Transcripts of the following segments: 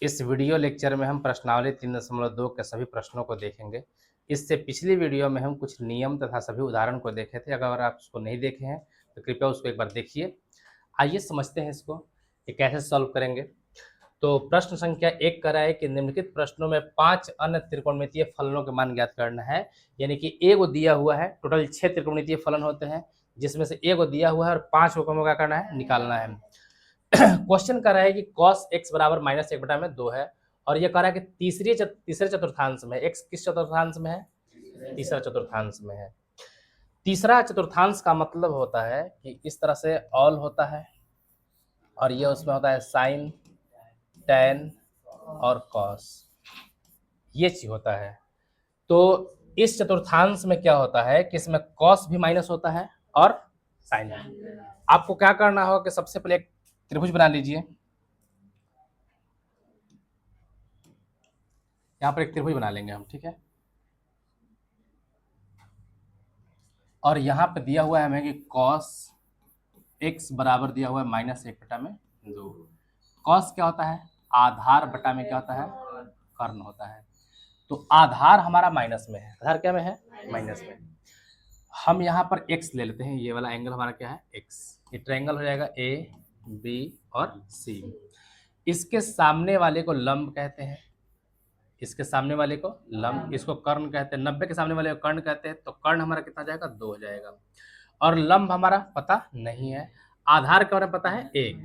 इस video lecture में हम प्रश्नावली 3.2 के सभी प्रश्नों को देखेंगे। इससे पिछली वीडियो में हम कुछ नियम तथा सभी उदाहरण को देखे थे। अगर आप उसको नहीं देखे हैं तो कृपया उसको एक बार देखिए। आइए समझते हैं इसको कि कैसे सॉल्व करेंगे। तो प्रश्न संख्या 1 कह रहा है कि निम्नलिखित प्रश्नों में 5 अन्य त्रिकोणमितीय फलनों के मान ज्ञात करना है। यानी कि ए को दिया हुआ है, टोटल 6 त्रिकोणमितीय फलन होते हैं, जिसमें से ए को दिया हुआ है और 5 को क्या करना है, निकालना है। क्वेश्चन कर रहा है कि cos x बराबर -1/2 है और ये कह रहा है कि तीसरे चतुर्थांश में x किस चतुर्थांश में है, तीसरा चतुर्थांश में है। तीसरा चतुर्थांश का मतलब होता है कि इस तरह से ऑल होता है और ये उसमें होता है साइन, tan और cos, ये चीज होता है। तो इस चतुर्थांश में क्या होता है कि इसमें cos भी माइनस होता है और साइन भी। आपको क्या करना होगा कि सबसे पहले एक त्रिभुज बना लीजिए। यहां पर एक त्रिभुज बना लेंगे हम, ठीक है। और यहां पे दिया हुआ है हमें कि cos x बराबर दिया हुआ है -1/2। cos क्या होता है, आधार बटा में क्या होता है, कर्ण होता है। तो आधार हमारा माइनस में है, आधार क्या में है, माइनस में। हम यहाँ पर x ले लेते हैं, ये वाला एंगल हमारा क्या है, x। ये ट्रायंगल हो जाएगा a b और c। इसके सामने वाले को लंब कहते हैं, इसके सामने वाले को लंब, इसको कर्ण कहते हैं। 90 के सामने वाले को कर्ण कहते हैं। तो कर्ण हमारा कितना जाएगा, 2 हो जाएगा। और लंब हमारा पता नहीं है, आधार का हमें पता है 1।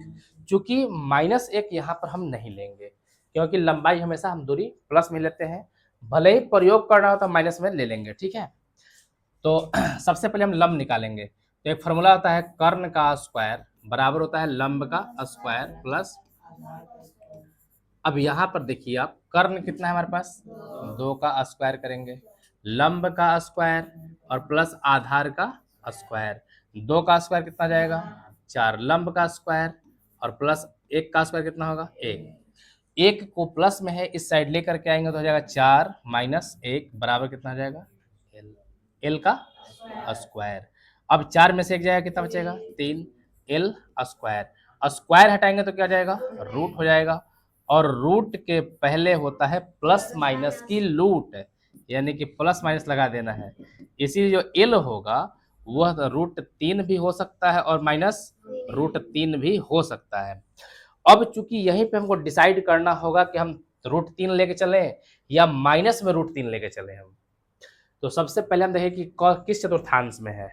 चूंकि -1 यहाँ पर हम नहीं लेंगे क्योंकि लंबाई हमेशा हम दूरी प्लस में लेते हैं, भले ही प्रयोग करना हो तो माइनस में ले लेंगे, ठीक है। तो सबसे पहले हम लंब निकालेंगे। तो एक फॉर्मूला होता है कर्ण का स्क्वायर बराबर होता है लंब का स्क्वायर प्लस, अब यहाँ पर देखिए आप, कर्ण कितना है हमारे पास, 2 का स्क्वायर करेंगे, लंब का स्क्वायर और प्लस आधार का स्क्वायर। 2 का स्क्वायर कितना जाएगा, 4, लंब का स्क्वायर और प्लस 1 का स्क्वायर कितना होगा, 1। 1 को प्लस में है, इस साइड लेकर के आएंगे तो हो जाएगा 4 - 1 बराबर कितना हो जाएगा, l का स्क्वायर। अब 4 में से 1 जाएगा, कितना बचेगा, 3, l स्क्वायर। स्क्वायर हटाएंगे तो क्या जाएगा, रूट हो जाएगा। और रूट के पहले होता है प्लस माइनस की लूट, यानी कि प्लस माइनस लगा देना है। इसीलिए जो l होगा वह √3 भी हो सकता है और -√3 भी हो सकता है। अब चूंकि यहीं पे हमको डिसाइड करना होगा कि हम √3 लेके चलें या माइनस में √3 लेके चलें हम। तो सबसे पहले हम देखें कि किस चतुर्थांश में है।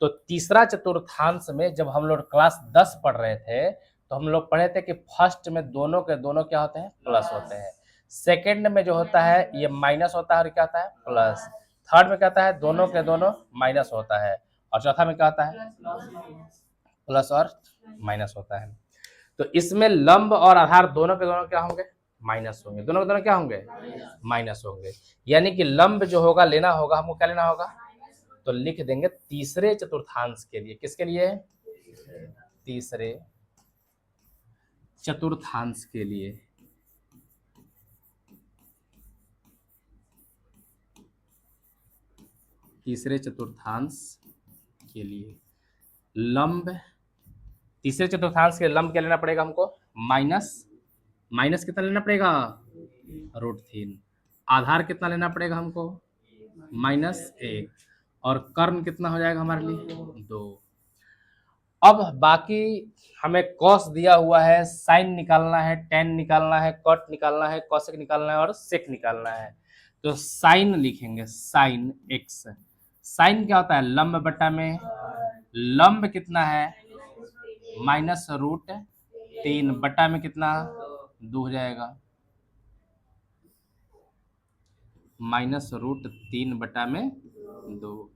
तो तीसरा चतुर्थांश में जब हम लोग क्लास 10 पढ़ रहे थे तो हम लोग पढ़े थे कि फर्स्ट में दोनों के दोनों क्या होते हैं, प्लस होते हैं। सेकंड में जो होता है ये माइनस होता है और क्या होता है, प्लस। थर्ड में क्या होता है, दोनों के दोनों माइनस होता है। और चौथा में क्या होता है, प्लस और माइनस होता है। तो इसमें लंब और आधार दोनों के दोनों क्या होंगे, माइनस होंगे। दोनों के दोनों क्या होंगे, माइनस होंगे। यानी कि लंब जो होगा लेना होगा हमको, क्या लेना होगा, तो लिख देंगे तीसरे चतुर्थांश के लिए। किसके लिए, तीसरे चतुर्थांश के लिए। तीसरे चतुर्थांश के लिए लंब, तीसरे चतुर्थांश के लंब क्या लेना पड़ेगा हमको, माइनस कितना लेना पड़ेगा, √3। आधार कितना लेना पड़ेगा हमको, -1। और कर्ण कितना हो जाएगा हमारे लिए, 2। अब बाकी हमें cos दिया हुआ है, साइन निकालना है, tan निकालना है, cot निकालना है, cosec निकालना है और sec निकालना है। तो साइन लिखेंगे, साइन x। साइन क्या होता है, लंब बटा में, लंब कितना है -√3 बटा में कितना, 2 हो जाएगा, -√3 बटा में 2।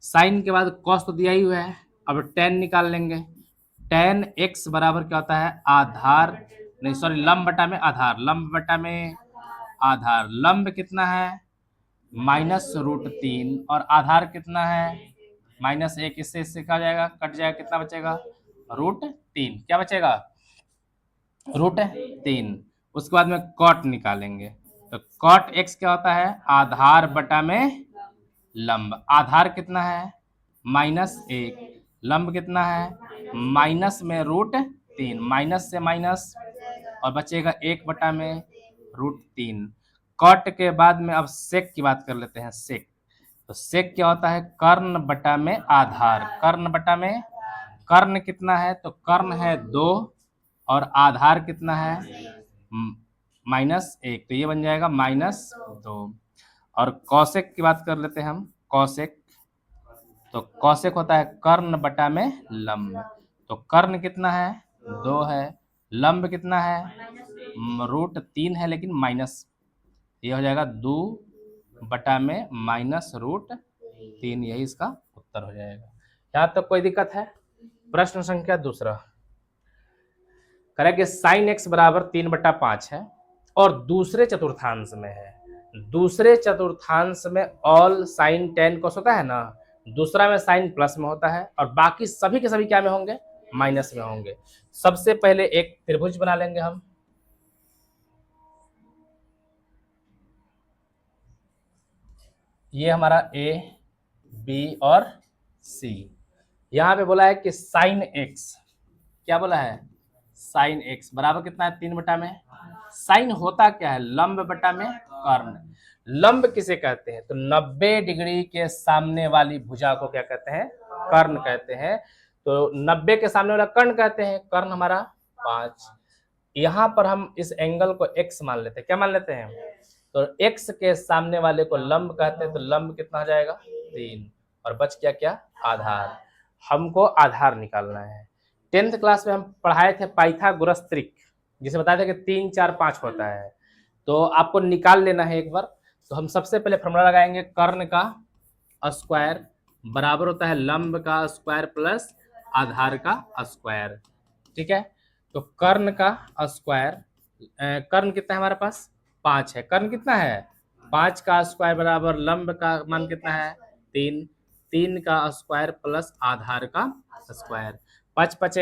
साइन के बाद cos तो दिया ही हुआ है, अब tan निकाल लेंगे। tan x बराबर क्या होता है, आधार नहीं सॉरी लंब बटा में आधार, लंब बटा में आधार। लंब कितना है, -√3 और आधार कितना है, -1। इससे क्या जाएगा, कट जाएगा, कितना बचेगा, √3। क्या बचेगा, √3। उसके बाद में cot निकालेंगे। तो cot x क्या होता है, आधार बटा में लंब। आधार कितना है, -1। लंब कितना है, माइनस में √3, माइनस से माइनस और बचेगा 1/√3। कॉट के बाद में अब सेक की बात कर लेते हैं। सेक, तो सेक क्या होता है? कर्ण बटा में आधार। कर्ण बटा में, कर्ण कितना है? तो कर्ण है 2 और आधार कितना है? -1, तो ये बन जाएगा -2। और कौशिक की बात कर लेते हैं हम। कौशिक, तो कौशिक होता है कर्ण बटा में लंब। तो कर्ण कितना है? 2 है। लंब कितना है? √3 है, लेकिन माइनस, ये हो जाएगा 2 बटा में -√3। यही इसका उत्तर हो जाएगा। यहाँ तक कोई दिक्कत है? प्रश्न संख्या दूसरा करेंगे। साइन x बराबर 3/5 है और दूसरे चतुर्थांश में है। दूसरे चतुर्थांश में ऑल साइन 10 cos होता है ना, दूसरा में साइन प्लस में होता है और बाकी सभी के सभी क्या में होंगे? माइनस में होंगे। सबसे पहले एक त्रिभुज बना लेंगे हम। ये हमारा A, B और C। यहाँ पे बोला है कि साइन x, क्या बोला है? साइन x बराबर कितना है? 3 बटा में। साइन होता क्या है? लंब बटा में कर्ण। लंब किसे कहते हैं? तो 90 डिग्री के सामने वाली भुजा को क्या कहते हैं? कर्ण कहते हैं। तो 90 के सामने वाला कर्ण कहते हैं। कर्ण हमारा 5। यहाँ पर हम इस एंगल को x मान लेते हैं। क्या मान लेते हैं? तो x के सामने वाले को लंब कहते हैं। तो लंब कितना हो जाएगा? 3। और बच गया क्या? आधार। हमको आधार निकालना है। 10th क्लास में हम पढ़ाए थे पाइथागोरस त्रिक, जिसे बताया था कि 3, 4, 5 होता है। तो आपको निकाल लेना है एक बार। तो हम सबसे पहले फॉर्मूला लगाएंगे। कर्ण का स्क्वायर बराबर होता है लंब का स्क्वायर प्लस आधार का स्क्वायर। ठीक है, तो कर्ण का स्क्वायर, कर्ण कितना है हमारे पास? 5 है। कर्ण कितना है? 5 का स्क्वायर बराबर लंब का मान कितना है? 3। 3 का स्क्वायर प्लस आधार का स्क्वायर। 5 5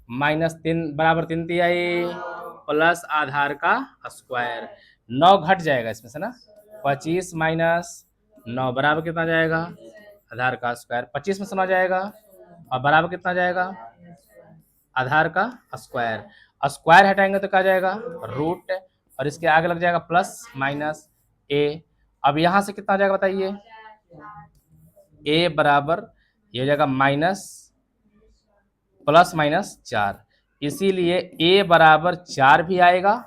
-3 बराबर 3 तिहाई प्लस आधार का स्क्वायर। 9 घट जाएगा इसमें से ना। 25 - 9 बराबर कितना जाएगा? आधार का स्क्वायर। 25 में समा जाएगा और बराबर कितना जाएगा? आधार का स्क्वायर। स्क्वायर हटाएंगे तो क्या जाएगा? रूट, और इसके आगे लग जाएगा प्लस माइनस a। अब यहां से कितना आ जाएगा बताइए? a बराबर ये हो जाएगा +4। इसीलिए a बराबर 4 भी आएगा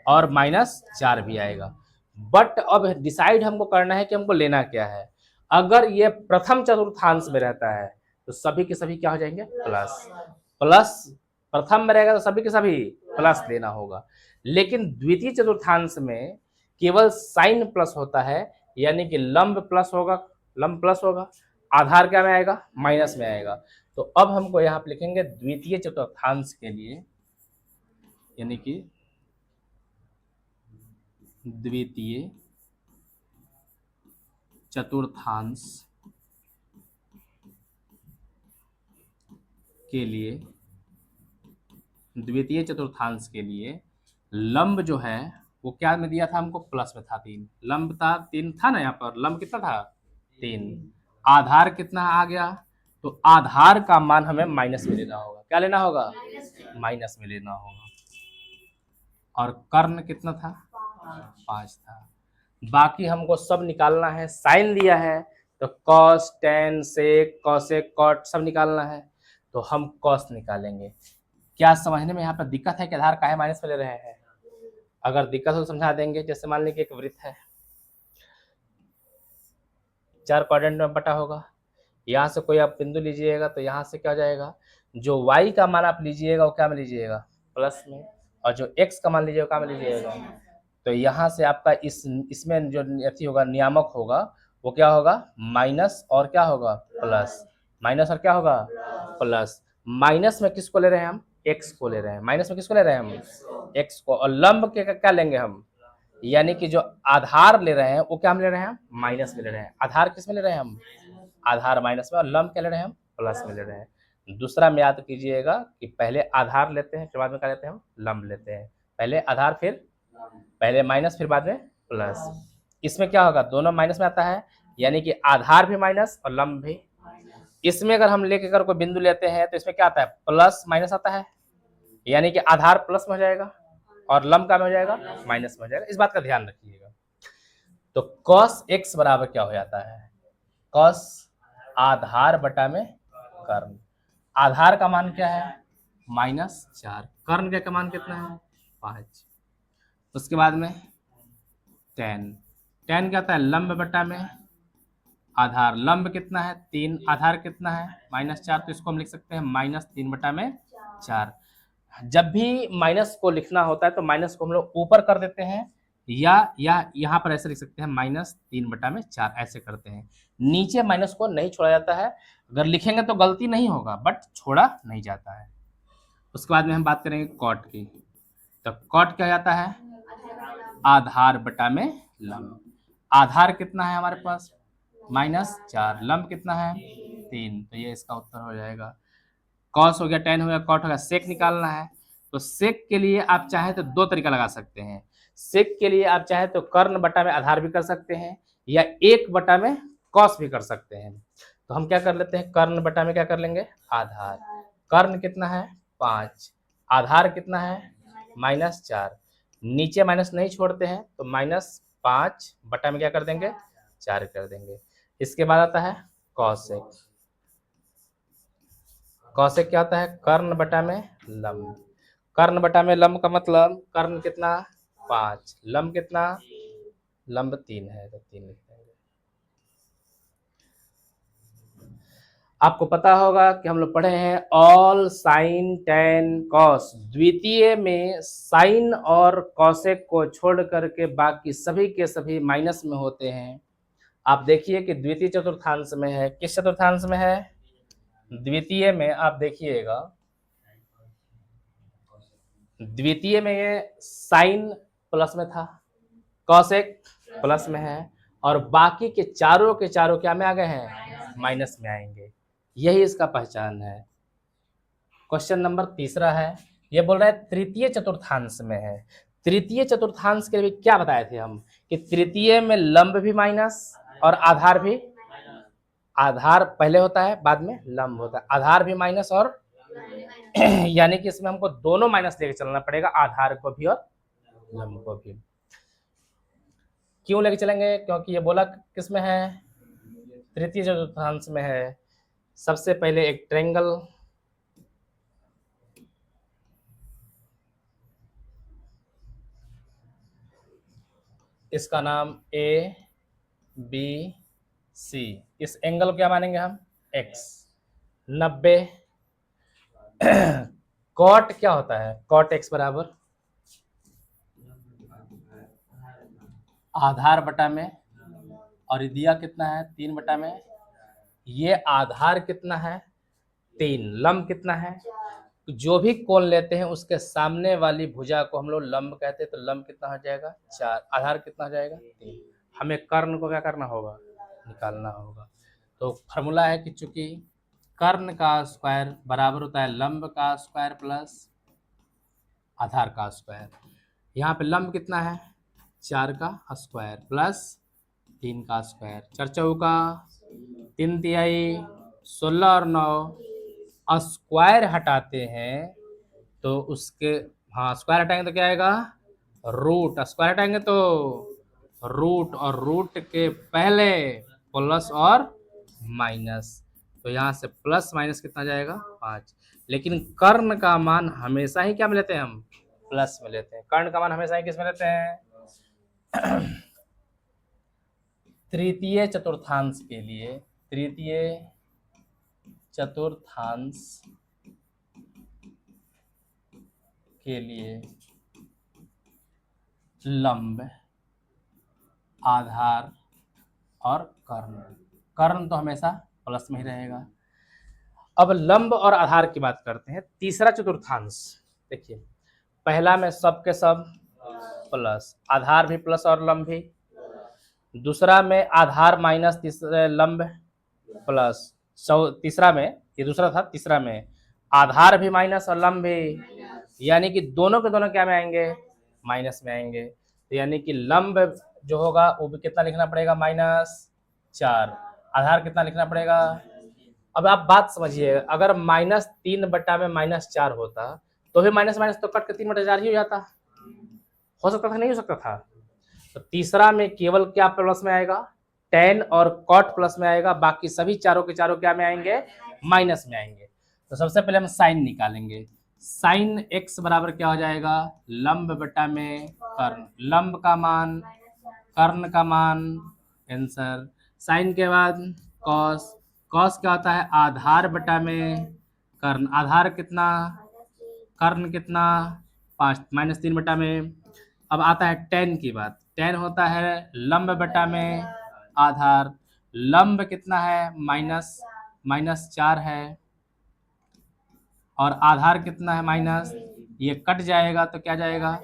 और -4 भी आएगा। बट अब डिसाइड हमको करना है कि हमको लेना क्या है। अगर ये प्रथम चतुर्थांश में रहता है तो सभी के सभी क्या हो जाएंगे? प्लस। प्लस प्रथम में रहेगा तो सभी के सभी प्लस लेना होगा। लेकिन द्वितीय चतुर्थांश में केवल साइन प्लस होता है, यानी कि लंब प्लस होगा, लंब प्लस होगा, आधार क्या में आएगा? माइनस में आएगा। तो अब हमको यहाँ पे लिखेंगे द्वितीय चतुर्थांश के लिए, यानी कि द्वितीय चतुर्थांश के लिए, द्वितीय चतुर्थांश के लिए लंब जो है वो क्या में दिया था हमको? प्लस में था 3। लंब था 3 था ना, यहाँ पर लंब कितना था? 3। आधार कितना आ गया? तो आधार का मान हमें माइनस में लेना होगा। क्या लेना होगा? माइनस में लेना होगा। और कर्ण कितना था? 5 था। बाकी हमको सब निकालना है। साइन लिया है तो कॉस, टेन, सेक, कॉसेक, कॉट सब निकालना है। तो हम कॉस निकालेंगे। क्या समझने में यहाँ पर दिक्कत है कि आधार काहे माइनस में ले रहे हैं? अगर दिक्कत हो तो समझा देंगे। जैसे मान लीजिए एक वृत्त है, 4 क्वाड्रेंट में बटा होगा। यहाँ से कोई आप बिंदु लीजिएगा तो यहाँ से क्या हो जाएगा? जो y का मान आप लीजिएगा वो क्या में लीजिएगा? प्लस में। और जो x का मान लीजिएगा क्या में लीजिएगा? तो यहाँ से आपका इसमें जो अथी होगा, नियामक होगा, वो क्या होगा? माइनस और क्या होगा? प्लस। माइनस और क्या होगा? प्लस। माइनस में किसको ले रहे हैं हम? x को ले रहे हैं। माइनस में किसको ले रहे हैं हम? x को। और लंब के क्या लेंगे हम? यानी कि जो आधार ले रहे हैं वो क्या हम ले रहे हैं? माइनस में ले रहे हैं। आधार किस में ले रहे हैं हम? आधार माइनस में। और लंब क्या ले रहे हैं हम? प्लस में ले रहे हैं। दूसरा में याद कीजिएगा कि पहले आधार लेते हैं फिर बाद में क्या लेते हैं? हम लंब लेते हैं। पहले आधार फिर पहले माइनस फिर बाद में प्लस। इसमें क्या होगा? दोनों माइनस में आता है, यानी कि आधार भी माइनस और लंब भी। इसमें अगर हम लेकर कोई बिंदु लेते हैं तो इसमें क्या आता है? प्लस माइनस आता है, यानी कि आधार प्लस में हो जाएगा और लंब का में हो जाएगा माइनस में हो जाएगा। इस बात का ध्यान रखिएगा। तो cos x बराबर क्या हो जाता है, cos आधार बटा में कर्ण। आधार का मान क्या है -4, कर्ण का मान कितना है 5। उसके बाद में tan क्या होता है लंब बटा में आधार, लंब कितना है 3, आधार कितना है -4, तो इसको हम लिख सकते हैं -3 बटा में 4। जब भी माइनस को लिखना होता है तो माइनस को हम लोग ऊपर कर देते हैं या यहाँ पर ऐसे लिख सकते हैं -3 बटा में 4, ऐसे करते हैं। नीचे माइनस को नहीं छोड़ा जाता है, अगर लिखेंगे तो गलती नहीं होगा बट छोड़ा नहीं जाता है। उसके बाद में हम बात करेंगे कॉट की। तो कॉट क्या जाता है आधार बटा में लंब। आधार कितना है हमारे पास -4, लंब कितना है 3, तो ये इसका उत्तर हो जाएगा। कॉस हो गया, tan हो गया, कॉट हो गया। सेक निकालना है तो सेक के लिए आप चाहे तो दो तरीका लगा सकते हैं। सेक के लिए आप चाहे तो कर्ण बटा में आधार भी कर सकते हैं या 1 बटा में कॉस भी कर सकते हैं। तो हम क्या कर लेते हैं कर्ण बटा में क्या कर लेंगे आधार। कर्ण कितना है 5, आधार कितना है -4, नीचे माइनस नहीं छोड़ते हैं तो -5 बटा में क्या कर देंगे 4 कर देंगे। इसके बाद आता है कॉसेक। कॉसेक क्या होता है कर्ण बटा में लंब। कर्ण बटा में लंब का मतलब कर्ण कितना 5, लंब कितना लंब 3 है तो 3 लिख देंगे। आपको पता होगा कि हम लोग पढ़े हैं ऑल साइन टेन कॉस। द्वितीय में साइन और कॉसेक को छोड़ करके बाकी सभी के सभी माइनस में होते हैं। आप देखिए कि द्वितीय चतुर्थांश में है, किस चतुर्थांश में है द्वितीय में। आप देखिएगा द्वितीय में ये साइन प्लस में था, कॉसेक प्लस में है और बाकी के चारों क्या में आ गए हैं माइनस में आएंगे। यही इसका पहचान है। क्वेश्चन नंबर 3 है, ये बोल रहा है तृतीय चतुर्थांश में है। तृतीय चतुर्थांश के लिए क्या बताए थे हम कि तृतीय में लंब भी माइनस और आधार भी, आधार पहले होता है बाद में लंब होता है, आधार भी माइनस और यानी कि इसमें हमको दोनों माइनस लेके चलना पड़ेगा, आधार को भी और लंब को भी। क्यों लेके चलेंगे क्योंकि ये बोला किस में है तृतीय चतुर्थांश में है। सबसे पहले एक ट्रायंगल, इसका नाम ए बी सी, इस एंगल को क्या मानेंगे हम x। 90 कॉट क्या होता है कॉट x बराबर आधार बटा में और दिया कितना है 3 बटा में। ये आधार कितना है 3, लंब कितना है, जो भी कोण लेते हैं उसके सामने वाली भुजा को हम लोग लंब कहते हैं, तो लंब कितना हो जाएगा 4, आधार कितना हो जाएगा 3। हमें कर्ण को क्या करना होगा निकालना होगा। तो फार्मूला है कि चूंकि कर्ण का स्क्वायर बराबर होता है लंब का स्क्वायर प्लस आधार का स्क्वायर। यहाँ पे लंब कितना है 4 का स्क्वायर प्लस 3 का स्क्वायर, 4 चौका 3 तिहाई 16 और 9 स्क्वायर हटाते हैं तो उसके हाँ स्क्वायर हटाएंगे तो क्या आएगा रूट, स्क्वायर हटाएंगे तो रूट और रूट के पहले प्लस और माइनस, तो यहाँ से प्लस माइनस कितना जाएगा 5। लेकिन कर्ण का मान हमेशा ही क्या में लेते हैं हम प्लस में लेते हैं। कर्ण का मान हमेशा ही किस में लेते हैं तृतीय चतुर्थांश के लिए, तृतीय चतुर्थांश के लिए लंब आधार और कर्ण, कर्ण तो हमेशा प्लस में ही रहेगा। अब लंब और आधार की बात करते हैं। तीसरा चतुर्थांश देखिए, पहला में सब के सब प्लस, आधार भी प्लस और लंब भी। दूसरा में आधार माइनस तीसरे लंब प्लस, तीसरा में ये दूसरा था, तीसरा में आधार भी माइनस और लंब भी, यानी कि दोनों के दोनों क्या में आएंगे माइनस में आएंगे। तो यानी कि लंब जो होगा वो भी कितना लिखना पड़ेगा -4, आधार कितना लिखना पड़ेगा। अब आप बात समझिए, अगर -3 बटा में -4 होता तो फिर माइनस माइनस तो कट के 3/4 ही हो जाता। हो सकता था, नहीं हो सकता था। तो तीसरा में केवल क्या प्लस में आएगा, tan और cot प्लस में आएगा, बाकी सभी चारों के चारों क्या में आएंगे, माइनस में आएंगे। तो सबसे पहले हम साइन निकालेंगे। साइन x बराबर क्या हो जाएगा, लंब बटा में कर्ण, लंब का मान कर्ण का मान, आंसर। साइन के बाद कॉस, कॉस क्या होता है, आधार बटा में कर्ण, आधार कितना, कर्ण कितना 5, -3 बटा में। अब आता है टेन की बात, टेन होता है लंब बटा में आधार, लंब कितना है -4 है, और आधार कितना है माइनस, ये कट जाएगा तो क्या जाएगा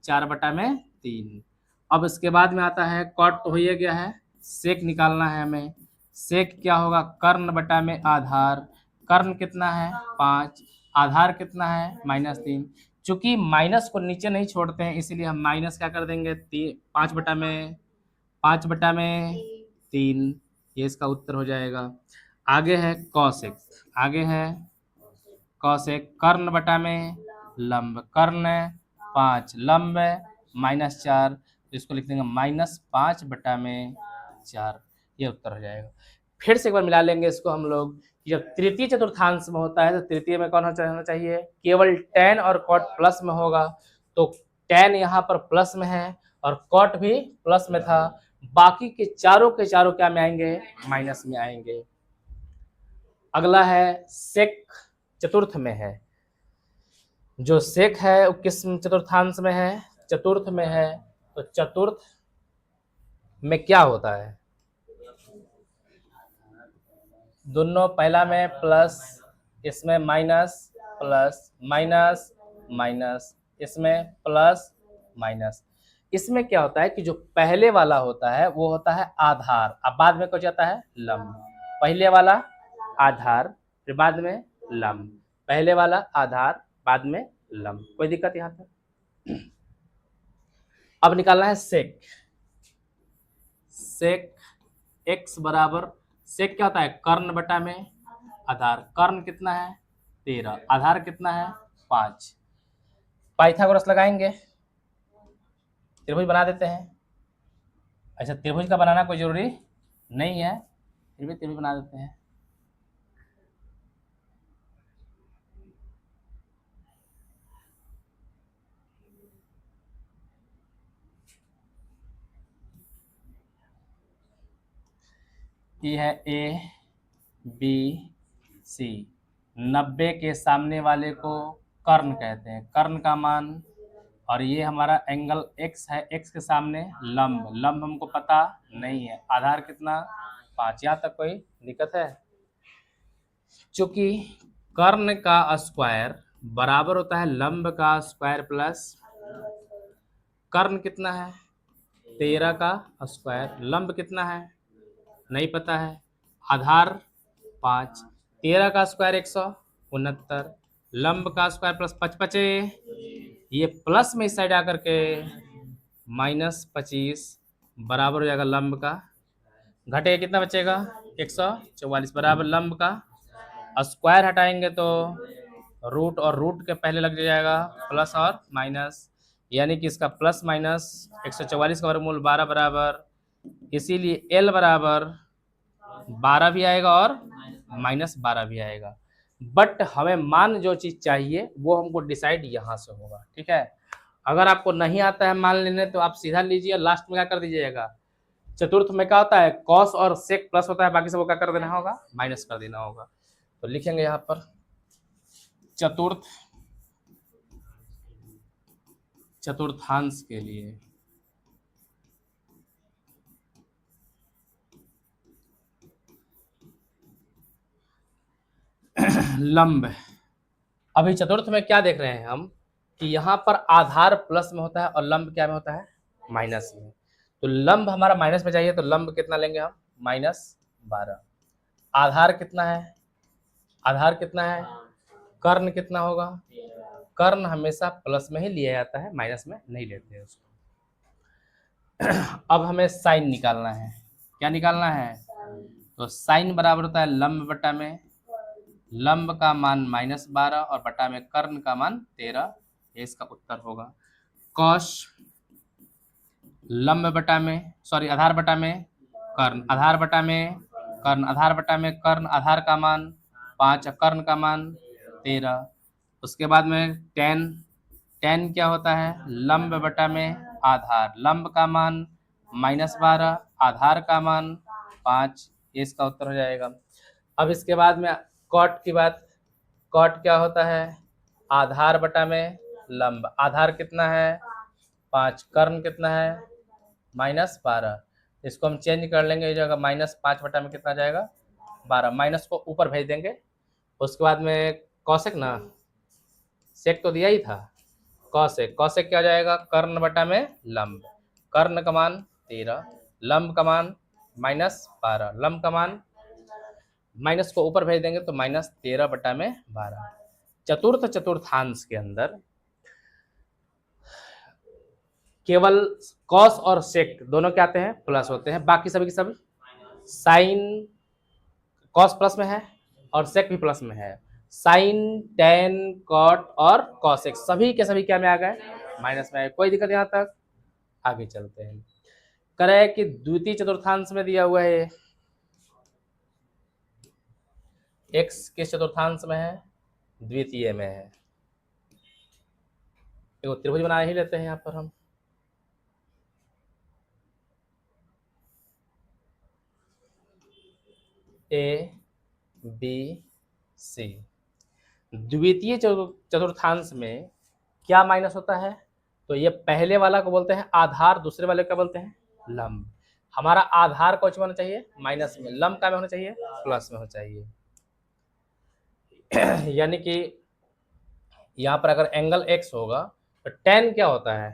4/3। अब इसके बाद में आता है कॉट, तो हो ही गया है, सेक निकालना है हमें। सेक क्या होगा, कर्ण बटा में आधार, कर्ण कितना है 5, आधार कितना है -3। चूंकि माइनस को नीचे नहीं छोड़ते हैं इसीलिए हम माइनस क्या कर देंगे 5/3, ये इसका उत्तर हो जाएगा। आगे है कॉसेक, आगे है कॉसेक, कर्ण बटा में लंब, कर्ण 5, लंब -4, तो इसको लिख देंगे -5/4, ये उत्तर हो जाएगा। फिर से एक बार मिला लेंगे इसको हम लोग, जब तृतीय चतुर्थांश में होता है तो तृतीय में कौन होना चाहिए, केवल tan और cot प्लस में होगा, तो tan यहाँ पर प्लस में है और cot भी प्लस में था, बाकी के चारों क्या में आएंगे, माइनस में आएंगे। अगला है सेक, चतुर्थ में है, जो सेक है वो किस चतुर्थांश में है, चतुर्थ में है। तो चतुर्थ में क्या होता है, दोनों, पहला में प्लस, इसमें माइनस, प्लस माइनस माइनस, इसमें प्लस माइनस। इसमें क्या होता है कि जो पहले वाला होता है वो होता है आधार, अब बाद में क्या जाता है लंब, पहले वाला आधार फिर बाद में लंब, पहले वाला आधार बाद में लंब, कोई दिक्कत यहाँ पर। अब निकालना है सेक, सेक x बराबर, सेक क्या होता है, कर्ण बटा में आधार, कर्ण कितना है 13, आधार कितना है 5, पाइथागोरस लगाएंगे, त्रिभुज बना देते हैं। अच्छा, त्रिभुज का बनाना कोई जरूरी नहीं है, फिर भी त्रिभुज बना देते हैं। ये है ए बी सी, 90 के सामने वाले को कर्ण कहते हैं, कर्ण का मान, और ये हमारा एंगल x है, x के सामने लंब, लंब हमको पता नहीं है, आधार कितना 5, यहाँ तक कोई दिक्कत है। चूंकि कर्ण का स्क्वायर बराबर होता है लंब का स्क्वायर प्लस, कर्ण कितना है 13 का स्क्वायर, लंब कितना है नहीं पता है, आधार 5, 13 का स्क्वायर 169, लंब का स्क्वायर प्लस 55, ये प्लस में इस साइड आकर के -25 बराबर हो जाएगा लंब का, घटे कितना बचेगा 144 बराबर लंब का, स्क्वायर हटाएंगे तो रूट, और रूट के पहले लग जाएगा प्लस और माइनस, यानी कि इसका प्लस माइनस 144 का वर्गमूल 12 बराबर, इसीलिए L बराबर 12 भी आएगा और -12 भी आएगा। बट हमें मान जो चीज चाहिए वो हमको डिसाइड यहाँ से होगा, ठीक है। अगर आपको नहीं आता है मान लेने तो आप सीधा लीजिए, लास्ट में क्या कर दीजिएगा, चतुर्थ में क्या होता है कॉस और सेक प्लस होता है, बाकी सबको क्या कर देना होगा, माइनस कर देना होगा। तो लिखेंगे यहाँ पर चतुर्थ, चतुर्थांश के लिए लंब। अभी चतुर्थ में क्या देख रहे हैं हम कि यहाँ पर आधार प्लस में होता है और लंब क्या में होता है, माइनस में। तो लंब हमारा माइनस में चाहिए, तो लंब कितना लेंगे हम, -12। आधार कितना है, आधार कितना है, कर्ण कितना होगा, कर्ण हमेशा प्लस में ही लिया जाता है, माइनस में नहीं लेते हैं उसको। अब हमें साइन निकालना है, क्या निकालना है, तो साइन बराबर होता है लंब बटा में लंब का मान -12 और बटा में कर्ण का मान 13, ये इसका उत्तर होगा। कॉस लंब बटा में आधार बटा में कर्ण, आधार बटा में कर्ण, आधार बटा में कर्ण, आधार का मान 5, कर्ण का मान 13। उसके बाद में टेन क्या होता है, लंब बटा में आधार, लंब का मान -12, आधार का मान 5, ये इसका उत्तर हो जाएगा। अब इसके बाद में कॉट की बात, कॉट क्या होता है, आधार बटा में लंब, आधार कितना है 5, कर्ण कितना है -12, इसको हम चेंज कर लेंगे, इस जगह -5 बटा में कितना जाएगा 12, माइनस को ऊपर भेज देंगे। उसके बाद में कौशिक ना, सेक तो दिया ही था, कौशिक, कौशिक क्या जाएगा, कर्ण बटा में लंब, कर्ण का मान 13, लंब का मान -12, लंब का मान माइनस को ऊपर भेज देंगे तो -13 बटा में 12। चतुर्थांश के अंदर केवल कॉस और सेक दोनों क्या आते हैं, प्लस होते हैं, बाकी सभी की सभी साइन, कॉस प्लस में है और सेक भी प्लस में है, साइन, टेन, कॉट और कॉसेक सभी के सभी क्या में आ गए, माइनस में आए। कोई दिक्कत यहाँ तक, आगे चलते हैं। करे कि द्वितीय चतुर्थांश में दिया हुआ है, एक्स किस चतुर्थांश में है, द्वितीय में है। एक त्रिभुज बना ही लेते हैं यहाँ पर हम, ए बी सी। द्वितीय चतुर्थांश में क्या माइनस होता है, तो ये पहले वाला को बोलते हैं आधार, दूसरे वाले को बोलते हैं लंब। हमारा आधार कौन सा होना चाहिए, माइनस में, लंब का में होना चाहिए, प्लस में होना चाहिए। यानी कि यहाँ पर अगर एंगल एक्स होगा तो टेन क्या होता है,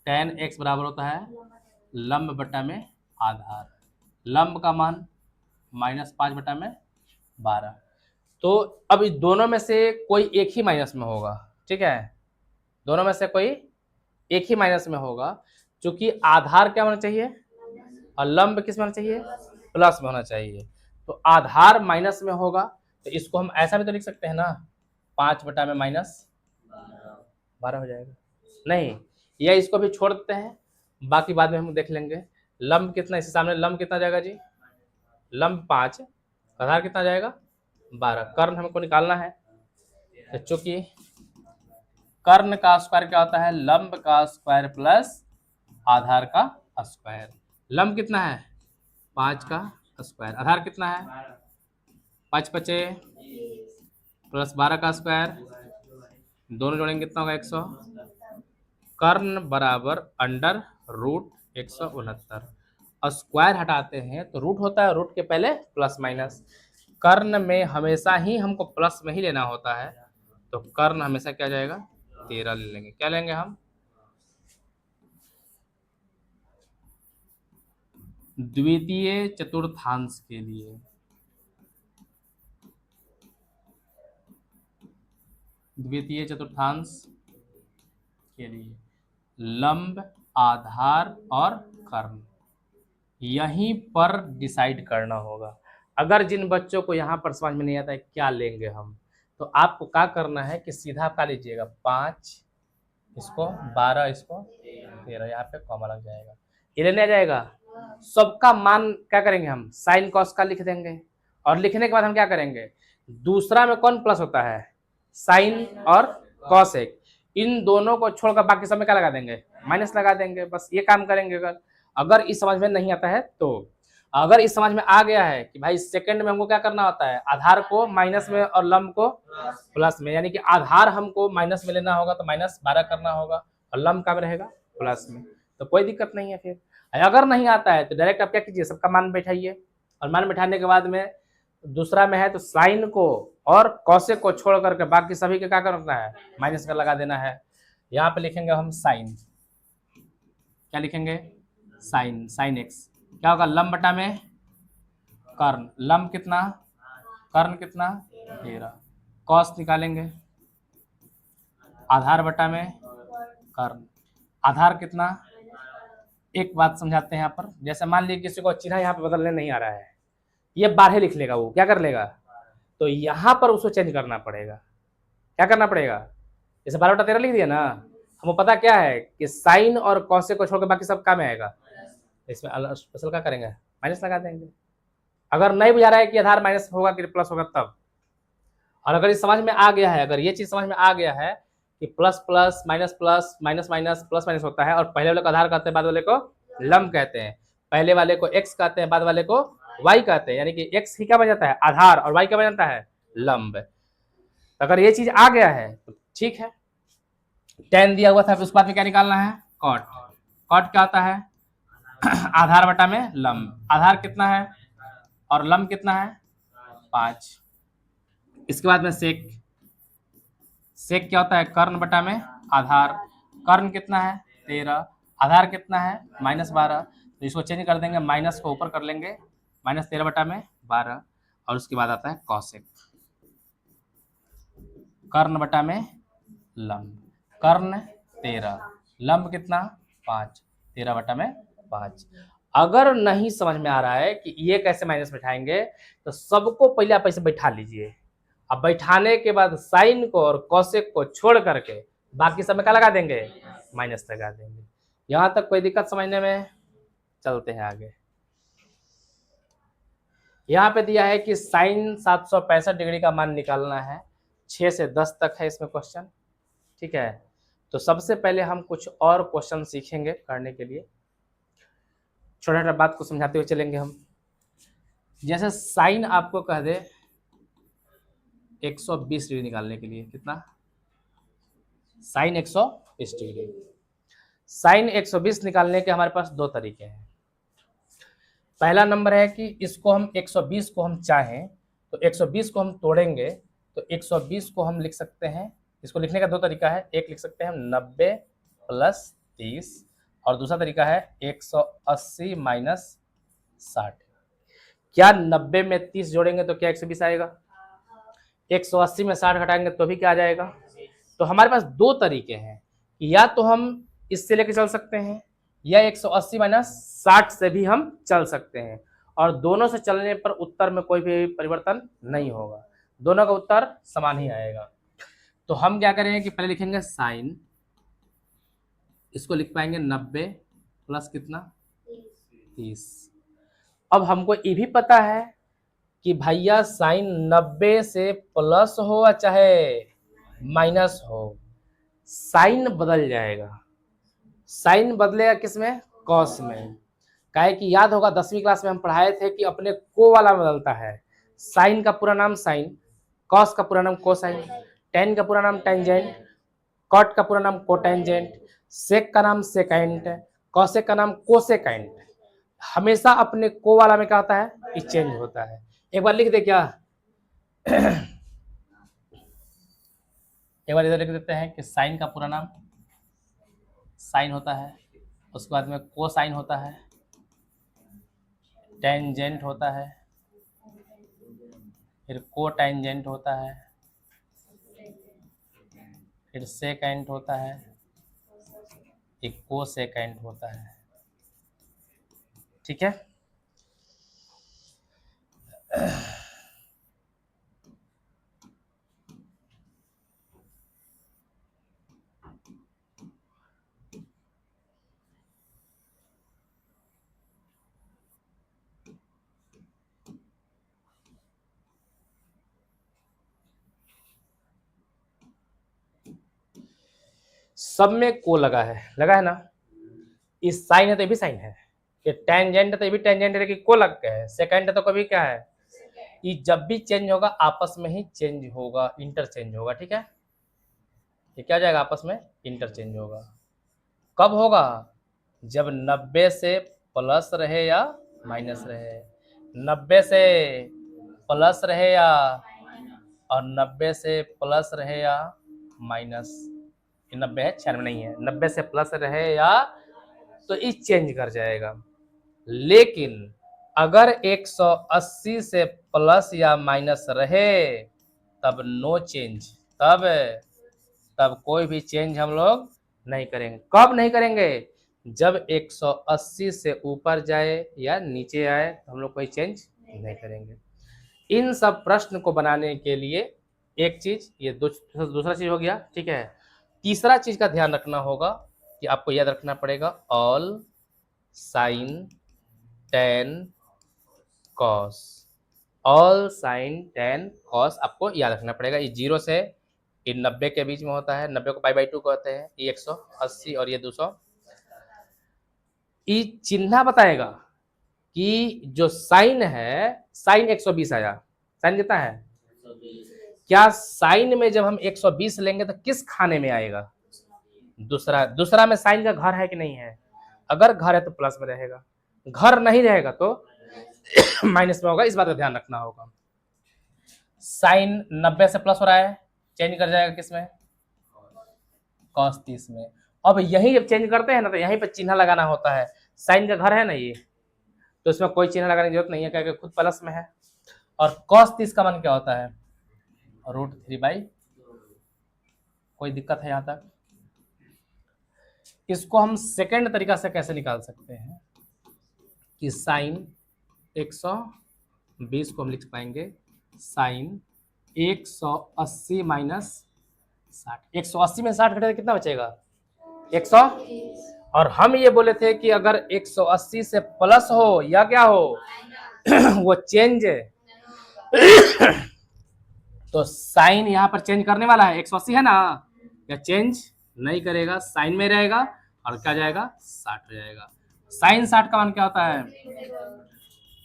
टेन एक्स बराबर होता है लंब बटा में आधार, लंब का मान -5 बटा में 12। तो अब इस दोनों में से कोई एक ही माइनस में होगा, ठीक है, दोनों में से कोई एक ही माइनस में होगा, क्योंकि आधार क्या होना चाहिए और लंब किस में होना चाहिए, प्लस में होना चाहिए। तो आधार माइनस में होगा तो इसको हम ऐसा भी तो लिख सकते हैं ना, 5 बटा में -12 हो जाएगा, नहीं, या इसको भी छोड़ देते हैं, बाकी बाद में हम देख लेंगे। लंब कितना, इसके सामने लंब कितना जाएगा जी, लंब 5, आधार कितना जाएगा 12, कर्ण हमको निकालना है, तो चूंकि कर्ण का स्क्वायर क्या होता है, लंब का स्क्वायर प्लस आधार का स्क्वायर। लंब कितना है 5 का स्क्वायर, आधार कितना है 5 पचे प्लस 12 का स्क्वायर, दोनों जोड़ेंगे कितना होगा 100, कर्ण बराबर अंडर रूट 169। स्क्वायर हटाते हैं तो रूट होता है, रूट के पहले प्लस माइनस, कर्ण में हमेशा ही हमको प्लस में ही लेना होता है, तो कर्ण हमेशा क्या जाएगा 13 ले लेंगे। क्या लेंगे हम, द्वितीय चतुर्थांश के लिए, द्वितीय चतुर्थांश के लिए लंब, आधार और कर्ण यहीं पर डिसाइड करना होगा। अगर जिन बच्चों को यहाँ पर समझ में नहीं आता है क्या लेंगे हम, तो आपको क्या करना है कि सीधा आप क्या लीजिएगा, 5 इसको 12 इसको 13, यहाँ पे कॉमा लग जाएगा, ये लेने आ जाएगा। सबका मान क्या करेंगे हम, साइन कॉस का लिख देंगे, और लिखने के बाद हम क्या करेंगे, दूसरा में कौन प्लस होता है, साइन और कॉसेक, इन दोनों को छोड़कर बाकी सब में क्या लगा देंगे, माइनस लगा देंगे, बस ये काम करेंगे। अगर इस समझ में नहीं आता है तो, अगर इस समझ में आ गया है कि भाई सेकंड में हमको क्या करना होता है, आधार को माइनस में और लंब को प्लस में, यानी कि आधार हमको माइनस में लेना होगा तो -12 करना होगा और लंब का में रहेगा प्लस में, तो कोई दिक्कत नहीं है। फिर अगर नहीं आता है तो डायरेक्ट आप क्या कीजिए, सबका मान बैठाइए, और मान बैठाने के बाद में दूसरा में है तो साइन को और कॉसेक को छोड़ करके बाकी सभी के क्या करना है, माइनस का लगा देना है। यहाँ पे लिखेंगे हम साइन, क्या लिखेंगे, साइन, साइन एक्स क्या होगा, लंब बटा में कर्ण, लंब कितना, कर्ण कितना 13, कॉस निकालेंगे, आधार बटा में कर्ण, आधार कितना, एक बात समझाते हैं यहाँ पर, जैसे मान लीजिए किसी को चिन्ह यहाँ पे बदलने नहीं आ रहा है, ये 12 लिख लेगा, वो क्या कर लेगा, तो यहां पर उसको चेंज करना पड़ेगा। क्या करना पड़ेगा, जैसे 12/13 लिख दिया ना, हमको पता क्या है कि साइन और कॉसेक को छोड़कर बाकी सब काम में आएगा, इसमें स्पेशल क्या करेंगे, माइनस लगा देंगे। अगर नहीं बुझा रहा है कि आधार माइनस होगा कि प्लस होगा तब, और अगर ये समझ में आ गया है, अगर ये चीज समझ में आ गया है कि plus plus minus plus minus minus plus minus होता है, और पहले वाले को आधार कहते हैं, बाद वाले को लंब कहते हैं, पहले वाले को x कहते हैं, बाद वाले को y कहते हैं, यानी कि x ही क्या बन जाता है आधार और y क्या बन जाता है लंब। अगर ये चीज आ गया है तो ठीक है। tan दिया हुआ था, फिर उस बाद में क्या निकालना है, cot। cot क्या होता है आधार बटा में लंब। आधार कितना है और लंब कितना है 5। इसके बाद में सेक। सेक क्या होता है कर्ण बटा में आधार। कर्ण कितना है 13, आधार कितना है -12, तो इसको चेंज कर देंगे, माइनस को ऊपर कर लेंगे, -13 बटा में 12, और उसके बाद आता है कौशिक। कर्ण बटा में लंब। कर्ण 13, लंब कितना 5, 13 बटा में 5। अगर नहीं समझ में आ रहा है कि ये कैसे माइनस बैठाएंगे, तो सबको पहले आप ऐसे बैठा लीजिए। अब बैठाने के बाद साइन को और कौशिक को छोड़ करके बाकी सब में क्या लगा देंगे, माइनस लगा देंगे। यहां तक कोई दिक्कत समझने में, चलते हैं आगे। यहाँ पे दिया है कि साइन 765 डिग्री का मान निकालना है, 6 से 10 तक है इसमें क्वेश्चन, ठीक है। तो सबसे पहले हम कुछ और क्वेश्चन सीखेंगे करने के लिए, छोटा छोटा बात को समझाते हुए चलेंगे हम। जैसे साइन आपको कह दे 120 डिग्री निकालने के लिए, कितना साइन 120 डिग्री। साइन 120 निकालने के हमारे पास दो तरीके हैं। पहला नंबर है कि इसको हम 120 को हम चाहें तो 120 को हम तोड़ेंगे, तो 120 को हम लिख सकते हैं, इसको लिखने का दो तरीका है, एक लिख सकते हैं हम 90 + 30, और दूसरा तरीका है 180 - 60। क्या 90 में 30 जोड़ेंगे तो क्या 120 आएगा, 180 में 60 घटाएंगे तो भी क्या आ जाएगा। तो हमारे पास दो तरीके हैं, या तो हम इससे लेके चल सकते हैं, या 180 - 60 से भी हम चल सकते हैं, और दोनों से चलने पर उत्तर में कोई भी परिवर्तन नहीं होगा, दोनों का उत्तर समान ही आएगा। तो हम क्या करेंगे कि पहले लिखेंगे साइन, इसको लिख पाएंगे 90 प्लस कितना 30। अब हमको ये भी पता है कि भैया साइन 90 से प्लस हो या चाहे माइनस हो, साइन बदल जाएगा। साइन बदलेगा किसमें, कॉस में। काहे कि याद होगा 10वीं क्लास में हम पढ़ाए थे कि अपने को वाला बदलता है। साइन का पूरा नाम साइन, कॉस का पूरा नाम कोसाइन, टेन का पूरा नाम टेंजेंट, कॉट का पूरा नाम कोटेंजेंट, सेक का नाम सेकेंट, कॉसेक का नाम कोसेकेंट। हमेशा अपने को वाला में क्या होता है, ये चेंज होता है। एक बार लिख दे क्या एक बार इधर लिख देते हैं कि साइन का पूरा नाम साइन होता है, उसके बाद में कोसाइन होता है, टेंजेंट होता है, फिर कोटेंजेंट होता है, फिर सेकेंट होता है, एक कोसेकेंट होता है, ठीक है। सब में को लगा है ना, इस साइन है तो ये भी साइन है, ये टेंजेंट है तो ये भी टेंजेंट है, कि को लग गया है, सेकंड है तो कभी क्या है, ये जब भी चेंज होगा आपस में ही चेंज होगा, इंटरचेंज होगा, ठीक है। ये क्या हो जाएगा, आपस में इंटरचेंज होगा। कब होगा, जब 90 से प्लस रहे या माइनस रहे, 90 से प्लस रहे या, और 90 से प्लस रहे या माइनस, 90 है 96 नहीं है, 90 से प्लस रहे या, तो इस चेंज कर जाएगा। लेकिन अगर 180 से प्लस या माइनस रहे तब नो चेंज, तब कोई भी चेंज हम लोग नहीं करेंगे। कब नहीं करेंगे, जब 180 से ऊपर जाए या नीचे आए तो हम लोग कोई चेंज नहीं करेंगे। इन सब प्रश्न को बनाने के लिए एक चीज, ये दूसरा चीज हो गया, ठीक है। तीसरा चीज का ध्यान रखना होगा कि आपको याद रखना पड़ेगा all sine tan cos, all sine tan cos आपको याद रखना पड़ेगा। ये 0 से ये 90 के बीच में होता है, 90 को π/2 कहते हैं, ये 180 और ये 200। ये चिन्ह बताएगा कि जो साइन है, साइन 120 आया, साइन कितना है, क्या साइन में जब हम 120 लेंगे तो किस खाने में आएगा, दूसरा में साइन का घर है कि नहीं है, अगर घर है तो प्लस में रहेगा, घर नहीं रहेगा तो माइनस में होगा, इस बात का ध्यान रखना होगा। साइन 90 से प्लस हो रहा है, चेंज कर जाएगा किसमें, cos 30 में। अब यही जब चेंज करते हैं ना तो यहीं पर चिन्ह लगाना होता है, साइन का घर है ना ये, तो इसमें कोई चिन्ह लगाने की जरूरत नहीं है क्योंकि खुद प्लस में है। और cos 30 का मान क्या होता है, √3/, कोई दिक्कत है यहाँ तक। इसको हम सेकेंड तरीका से कैसे निकाल सकते हैं कि साइन 120 को हम लिख पाएंगे साइन 180 माइनस 60, 180 में 60 घटे तो कितना बचेगा 100, और हम ये बोले थे कि अगर 180 से प्लस हो या क्या हो वो चेंज तो साइन यहाँ पर चेंज करने वाला है, 180 है ना, या चेंज नहीं करेगा, साइन में रहेगा और क्या जाएगा 60 जाएगा। साइन 60 का मान क्या होता है,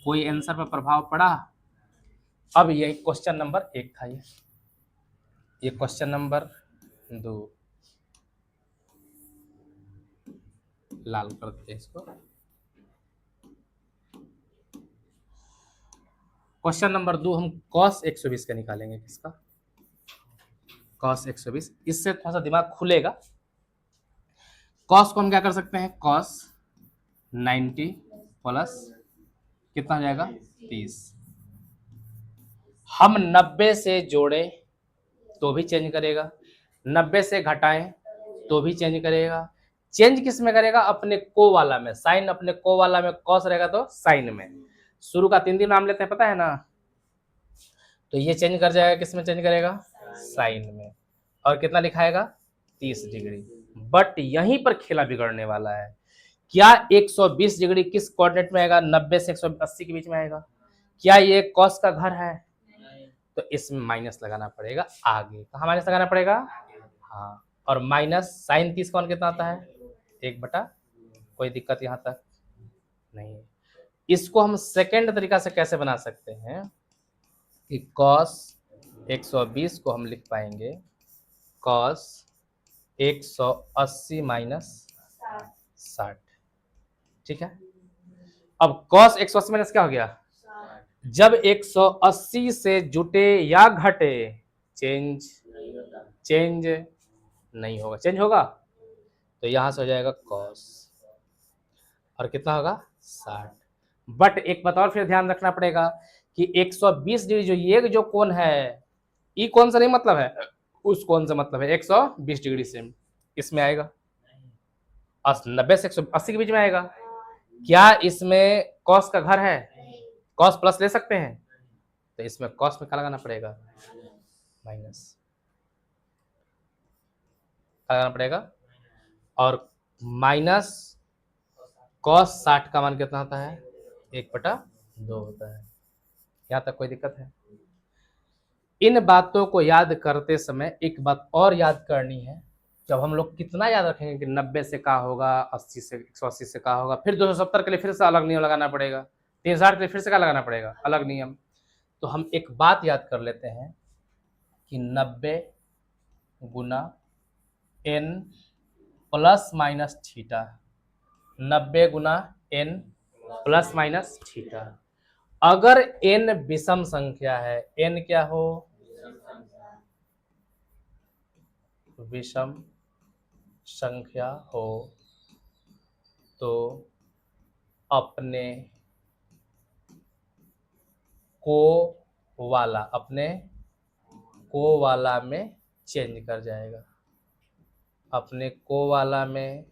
कोई आंसर पर प्रभाव पड़ा। अब ये क्वेश्चन नंबर 1 था, ये क्वेश्चन नंबर 2 लाल कर देते इसको। क्वेश्चन नंबर 2 हम cos 120 का निकालेंगे, किसका, cos 120। इससे थोड़ा सा दिमाग खुलेगा। cos को हम क्या कर सकते हैं, cos 90 प्लस कितना हो जाएगा 30, हम 90 से जोड़े तो भी चेंज करेगा, 90 से घटाएं तो भी चेंज करेगा। चेंज किस में करेगा, अपने को वाला में, साइन अपने को वाला में, कॉस रहेगा तो साइन में। शुरू का 3 नाम लेते हैं पता है ना, तो ये चेंज कर जाएगा, किस में चेंज करेगा, साइन में, और कितना लिखाएगा 30 डिग्री। बट यहीं पर खेला बिगड़ने वाला है, क्या 120 डिग्री किस कोऑर्डिनेट में आएगा, 90 से 180 के बीच में आएगा, क्या ये कॉस का घर है, तो इसमें माइनस लगाना पड़ेगा आगे, कहाँ माइनस लगाना पड़ेगा, हाँ, और माइनस साइन 30 कौन कितना आता है 1/, कोई दिक्कत यहाँ तक नहीं है। इसको हम सेकेंड तरीका से कैसे बना सकते हैं कि cos 120 को हम लिख पाएंगे cos 180 माइनस 60, ठीक है। अब cos 180 माइनस क्या हो गया, जब 180 से जुटे या घटे चेंज नहीं होगा, चेंज होगा तो यहां से हो जाएगा cos, और कितना होगा 60। बट एक बात और फिर ध्यान रखना पड़ेगा कि 120 डिग्री जो ये जो कोण है, ये कौन सा नहीं मतलब है, उस कोण से मतलब है 120 डिग्री से इसमें आएगा, और 90 से 180 के बीच में आएगा। क्या इसमें cos का घर है, cos प्लस ले सकते हैं, तो इसमें cos में क्या लगाना पड़ेगा, माइनस लगाना पड़ेगा, और माइनस cos 60 का मान कितना होता है 1/2 होता है। यहां तक कोई दिक्कत है। इन बातों को याद करते समय एक बात और याद करनी है, जब हम लोग कितना याद रखेंगे कि 90 से क्या होगा, 80 से 180 से क्या होगा, फिर 270 के लिए फिर से अलग नियम लगाना पड़ेगा, 360 के लिए फिर से क्या लगाना पड़ेगा, अलग नियम। तो हम एक बात याद कर लेते हैं कि 90 गुना n प्लस माइनस थीटा, 90 गुना n प्लस माइनस थीटा। अगर n विषम संख्या है, n क्या हो, विषम संख्या हो, तो अपने को वाला में चेंज कर जाएगा, अपने को वाला में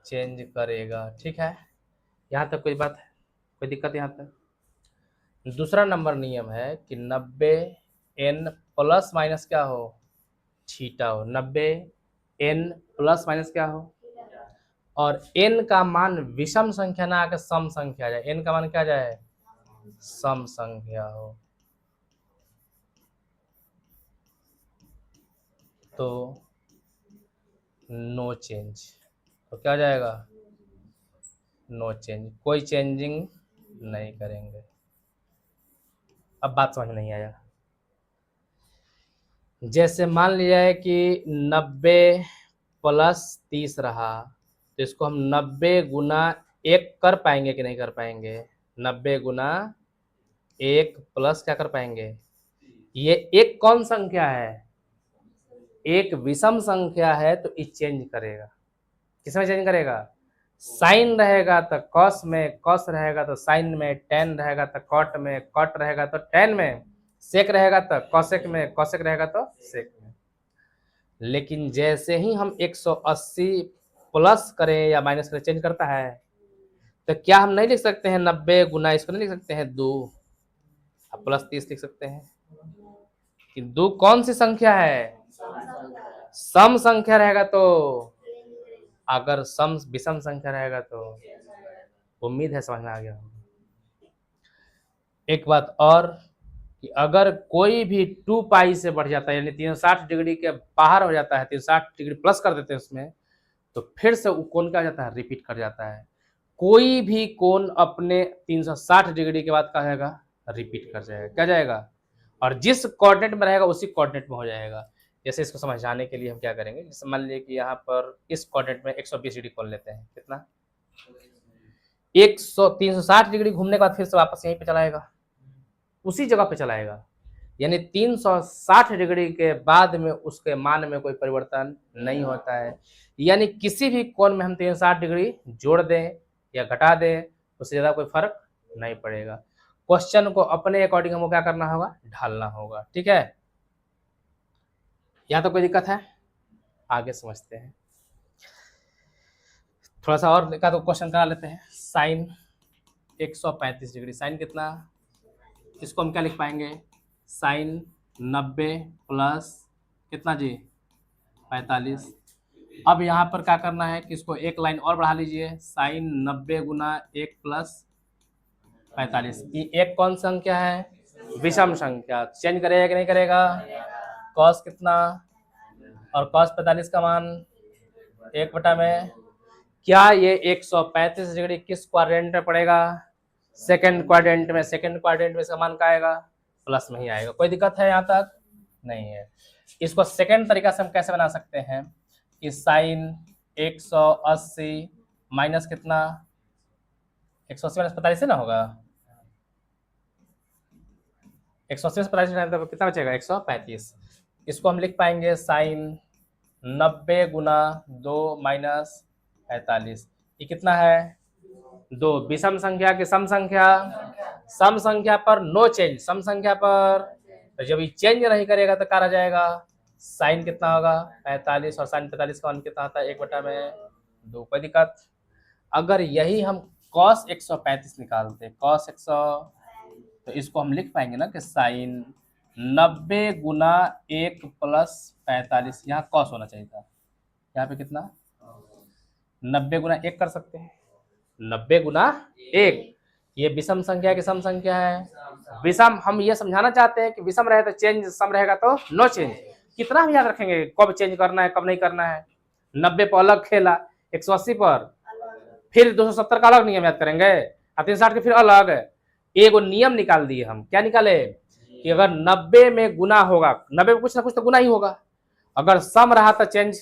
चेंज करेगा, ठीक है। यहाँ तक कोई बात है, कोई दिक्कत यहाँ तक। दूसरा नंबर नियम है कि 90 n प्लस माइनस क्या हो, थीटा हो। 90 n प्लस माइनस क्या हो, और n का मान विषम संख्या ना आकर सम संख्या आ जाए। n का मान क्या आ जाए, सम संख्या हो, तो नो चेंज। तो क्या हो जाएगा, नो चेंज, कोई चेंजिंग नहीं करेंगे। अब बात समझ में नहीं आया। जैसे मान लिया है कि 90 प्लस 30 रहा, तो इसको हम 90 गुना 1 कर पाएंगे कि नहीं कर पाएंगे, 90 गुना 1 प्लस क्या कर पाएंगे, ये एक कौन संख्या है, एक विषम संख्या है, तो ये चेंज करेगा। किसमें चेंज करेगा, साइन रहेगा तो कॉस में, कॉस रहेगा तो साइन में, टेन रहेगा तो कॉट में, कॉट रहेगा तो टेन में, सेक रहेगा तो कॉसेक में, कॉसेक रहेगा तो सेक में। लेकिन जैसे ही हम 180 प्लस करें या माइनस करें, चेंज करता है। तो क्या हम नहीं लिख सकते हैं 90 गुना, इसको नहीं लिख सकते हैं 2, अब प्लस 30 लिख सकते हैं कि 2 कौन सी संख्या है, सम संख्या रहेगा। तो अगर सम विषम संख्या रहेगा तो उम्मीद है समझ में आ गया होगा। एक बात और कि अगर कोई भी 2 पाई से बढ़ जाता है, यानी 360 डिग्री के बाहर हो जाता है, 360 डिग्री प्लस कर देते हैं उसमें, तो फिर से वो कोण क्या जाता है, रिपीट कर जाता है। कोई भी कोण अपने 360 डिग्री के बाद क्या जाएगा, रिपीट कर जाएगा, क्या जाएगा, और जिस कोऑर्डिनेट में रहेगा उसी कोऑर्डिनेट में हो जाएगा। जैसे इसको समझाने के लिए हम क्या करेंगे, जैसे मान लीजिए कि यहाँ पर इस कोऑर्डिनेट में 120 डिग्री कोण लेते हैं, कितना 360 डिग्री घूमने के बाद फिर से वापस यहीं पे चलाएगा, उसी जगह पे चलाएगा। यानी 360 डिग्री के बाद में उसके मान में कोई परिवर्तन नहीं होता है। यानी किसी भी कोण में हम 360 डिग्री जोड़ दें या घटा दें, उससे ज़्यादा कोई फर्क नहीं पड़ेगा। क्वेश्चन को अपने अकॉर्डिंग हमको क्या करना होगा, ढालना होगा। ठीक है, यहाँ तो कोई दिक्कत है, आगे समझते हैं। थोड़ा सा और का तो क्वेश्चन करा लेते हैं। साइन 135 डिग्री, साइन कितना, इसको हम क्या लिख पाएंगे, साइन 90 प्लस कितना जी, 45। अब यहाँ पर क्या करना है कि इसको एक लाइन और बढ़ा लीजिए, साइन 90 गुना 1 प्लस 45। ये एक कौन संख्या है, विषम संख्या, चेंज करेगा कि नहीं करेगा, कॉस कितना, और कॉस 45 का मान 1 में। क्या ये 135 डिग्री किस क्वाड्रेंट में पड़ेगा, सेकंड क्वाड्रेंट में। सेकंड क्वाड्रेंट में इसका मान क्या आएगा, प्लस में ही आएगा। कोई दिक्कत है यहाँ तक, नहीं है। इसको सेकंड तरीका से हम कैसे बना सकते हैं कि साइन 180 माइनस कितना, 180 माइनस 45 से ना होगा, 180 से 45 तो कितना बचेगा, 135। इसको हम लिख पाएंगे साइन 90 गुना 2 माइनस 45। ये कितना है, 2। विषम संख्या की सम संख्या, सम संख्या पर नो चेंज, सम संख्या पर, तो जब ये चेंज नहीं करेगा तो क्या रह जाएगा, साइन कितना होगा 45, और साइन 45 का मान कितना होता है 1/2। कोई दिक्कत। अगर यही हम cos 135 निकालते, cos 100, तो इसको हम लिख पाएंगे ना कि साइन 90 गुना 1 प्लस 45, यहाँ cos होना चाहिए था, यहाँ पे कितना 90 गुना 1 कर सकते हैं, 90 गुना 1। ये विषम संख्या की सम संख्या है, विषम हम ये समझाना चाहते हैं कि विषम रहे तो चेंज, सम रहेगा तो नो चेंज। कितना हम याद रखेंगे कब चेंज करना है कब नहीं करना है। 90 पर अलग खेला, 180 पर, फिर 270 का अलग नियम याद करेंगे, और 360 के फिर अलग। एक नियम निकाल दिए हम, क्या निकाले कि अगर 90 में गुना होगा, 90 में कुछ ना कुछ तो गुना ही होगा। अगर सम रहा तो चेंज,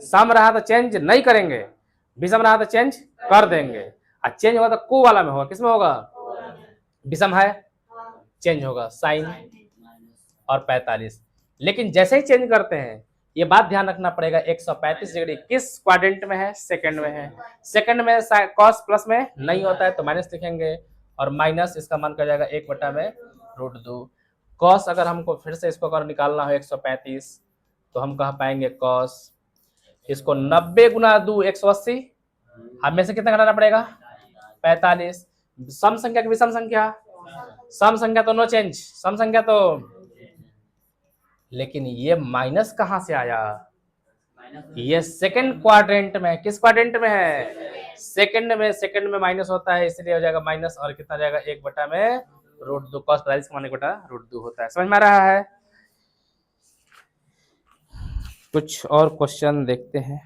सम रहा तो चेंज नहीं करेंगे, विषम रहा तो चेंज कर देंगे, और चेंज होगा तो को वाला में होगा, किसमें होगा, विषम है, चेंज होगा साइन और 45। लेकिन जैसे ही चेंज करते हैं, ये बात ध्यान रखना पड़ेगा 135 डिग्री किस क्वाड्रेंट में है, सेकंड में है। सेकंड में कॉस प्लस में नहीं होता है तो माइनस लिखेंगे, और माइनस इसका मान कर जाएगा 1/√2। कॉस अगर हमको फिर से इसको अगर निकालना हो 135, तो हम कह पाएंगे कॉस, इसको 90 गुना 2 180, हमें से कितना घटाना पड़ेगा 45। सम संख्या की विषम संख्या सम संख्या तो नो चेंज, सम संख्या तो, लेकिन ये माइनस कहां से आया? ये सेकंड क्वाड्रेंट में है। किस क्वाड्रेंट में है? सेकंड में। सेकंड में माइनस होता है, इसलिए हो जाएगा माइनस, और कितना जाएगा? 1 में √2 cos 45 का मान 1/√2 होता है। समझ में आ रहा है? कुछ और क्वेश्चन देखते हैं।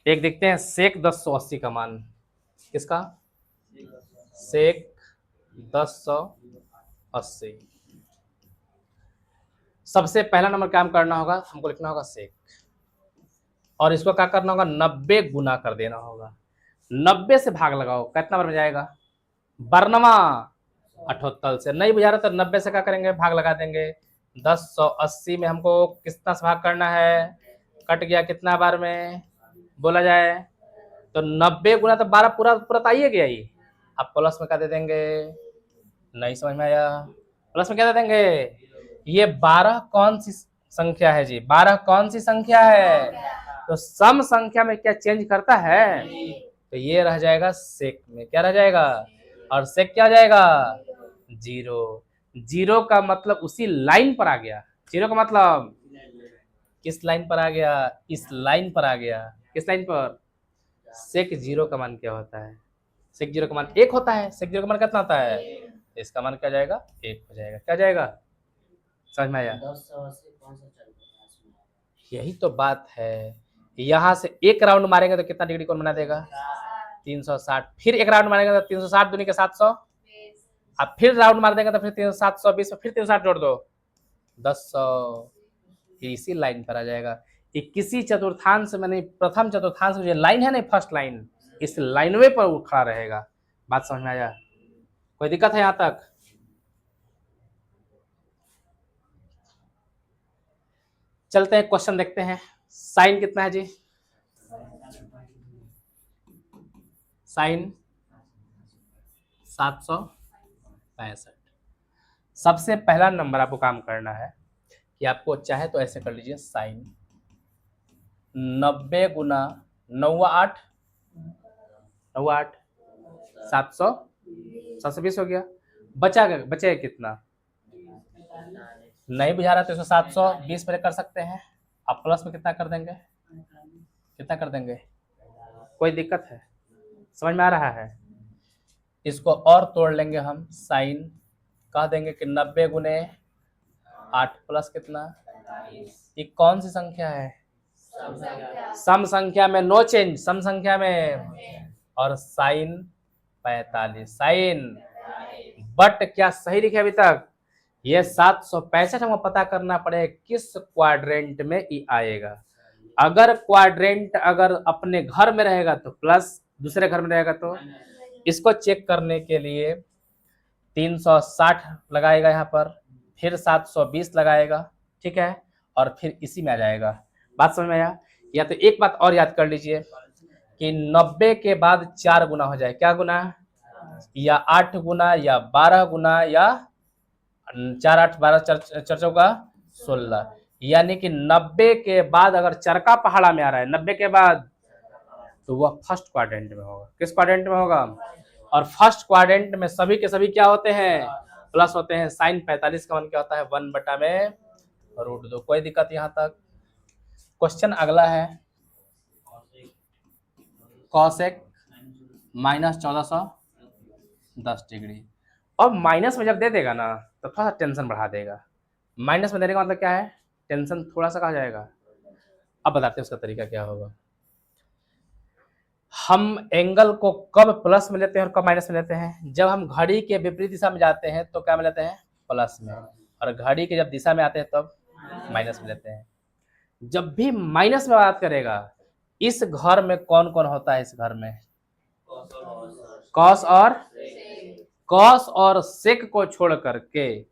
एक देखते हैं, सेक 1080 का मान। किसका? सेक 1080। सबसे पहला नंबर काम करना होगा, हमको लिखना होगा सेक, और इसको क्या करना होगा? 90 गुना कर देना होगा। 90 से भाग लगाओ, कितना बार में जाएगा? 12वां 78 से। नहीं बुझा रहा तो 90 से क्या करेंगे? भाग लगा देंगे। 1080 में हमको कितना से भाग करना है? कट गया कितना बार में बोला जाए? तो 90 गुना तो 12 पूरा पूरा तो आइए गया ही। अब प्लस में क्या दे देंगे? नहीं समझ में आया? प्लस में क्या दे देंगे? ये 12 कौन सी संख्या है जी? 12 कौन सी संख्या है? तो सम संख्या में क्या चेंज करता है? तो ये रह जाएगा सेक में। क्या रह जाएगा? और सेक क्या जाएगा? 0। 0 का मतलब उसी लाइन पर आ गया। 0 का मतलब किस लाइन पर आ गया? इस लाइन पर आ गया। किस लाइन पर? सेक 0 का मान क्या होता है? सेक 0 का मान 1 होता है। सेक 0 का मान कितना होता है? इसका मान क्या जाएगा? 1 हो जाएगा। क्या जाएगा? समझ में आया? यही तो बात है। यहां से एक राउंड मारेंगे तो कितना डिग्री कोण बना देगा? 360। फिर एक राउंड मारेंगे तो 360 दूनी के 700। अब फिर राउंड मार देंगे तो फिर 720 में फिर 360 जोड़ दो, 1000। इसी लाइन पर आ जाएगा। कि किसी चतुर्थांश में नहीं, प्रथम चतुर्थांश में जो लाइन है ना, फर्स्ट लाइन, इस लाइनवे पर वो खड़ा रहेगा। बात समझ में आया? कोई दिक्कत है यहां तक? चलते हैं क्वेश्चन देखते हैं। साइन कितना है जी? साइन 765। सबसे पहला नंबर आपको काम करना है कि आपको चाहे तो ऐसे कर लीजिए, साइन 90 गुना 9 8 9 8 720 हो गया। बचे कितना? नहीं बुझा रहा तो इसको 720 पर कर सकते हैं। अब प्लस में कितना कर देंगे? कितना कर देंगे? कोई दिक्कत है? समझ में आ रहा है? इसको और तोड़ लेंगे हम। साइन कह देंगे कि 90 गुने 8 प्लस कितना? ये कौन सी संख्या है? सम संख्या में नो चेंज, सम संख्या में। और साइन 45। साइन बट क्या सही लिखे अभी तक? ये 765 हमको पता करना पड़ेगा किस क्वाड्रेंट में ये आएगा। अगर क्वाड्रेंट अगर अपने घर में रहेगा तो प्लस, दूसरे घर में रहेगा तो। इसको चेक करने के लिए 360 लगाएगा यहाँ पर, फिर 720 लगाएगा, ठीक है, और फिर इसी में आ जाएगा। बात समझ में आया? या तो एक बात और याद कर लीजिए कि 90 के बाद 4 गुना हो जाए। क्या गुना? या 8 गुना, या 12 गुना, या 4 8 12 4 चौका 16। यानी कि 90 के बाद अगर चरका पहाड़ा में आ रहा है 90 के बाद, तो वह फर्स्ट क्वाड्रेंट में होगा। किस क्वाड्रेंट में होगा? और फर्स्ट क्वाड्रेंट में सभी के सभी क्या होते हैं? प्लस होते हैं। साइन 45 का मान क्या होता है? 1/√2। कोई दिक्कत यहां तक? क्वेश्चन अगला है, कॉसेक -1410 डिग्री। और माइनस में जब दे देगा ना तो थोड़ा सा टेंशन बढ़ा देगा। माइनस में देने का मतलब क्या है? टेंशन थोड़ा सा कहा जाएगा। अब बताते हैं उसका तरीका क्या होगा। हम एंगल को कब प्लस में लेते हैं और कब माइनस में लेते हैं? जब हम घड़ी के विपरीत दिशा में जाते हैं तो क्या में लेते हैं? प्लस में। और घड़ी के जब दिशा में आते हैं तब माइनस में लेते हैं। जब भी माइनस में बात करेगा, इस घर में कौन कौन होता है? इस घर में कॉस और सेक को छोड़ करके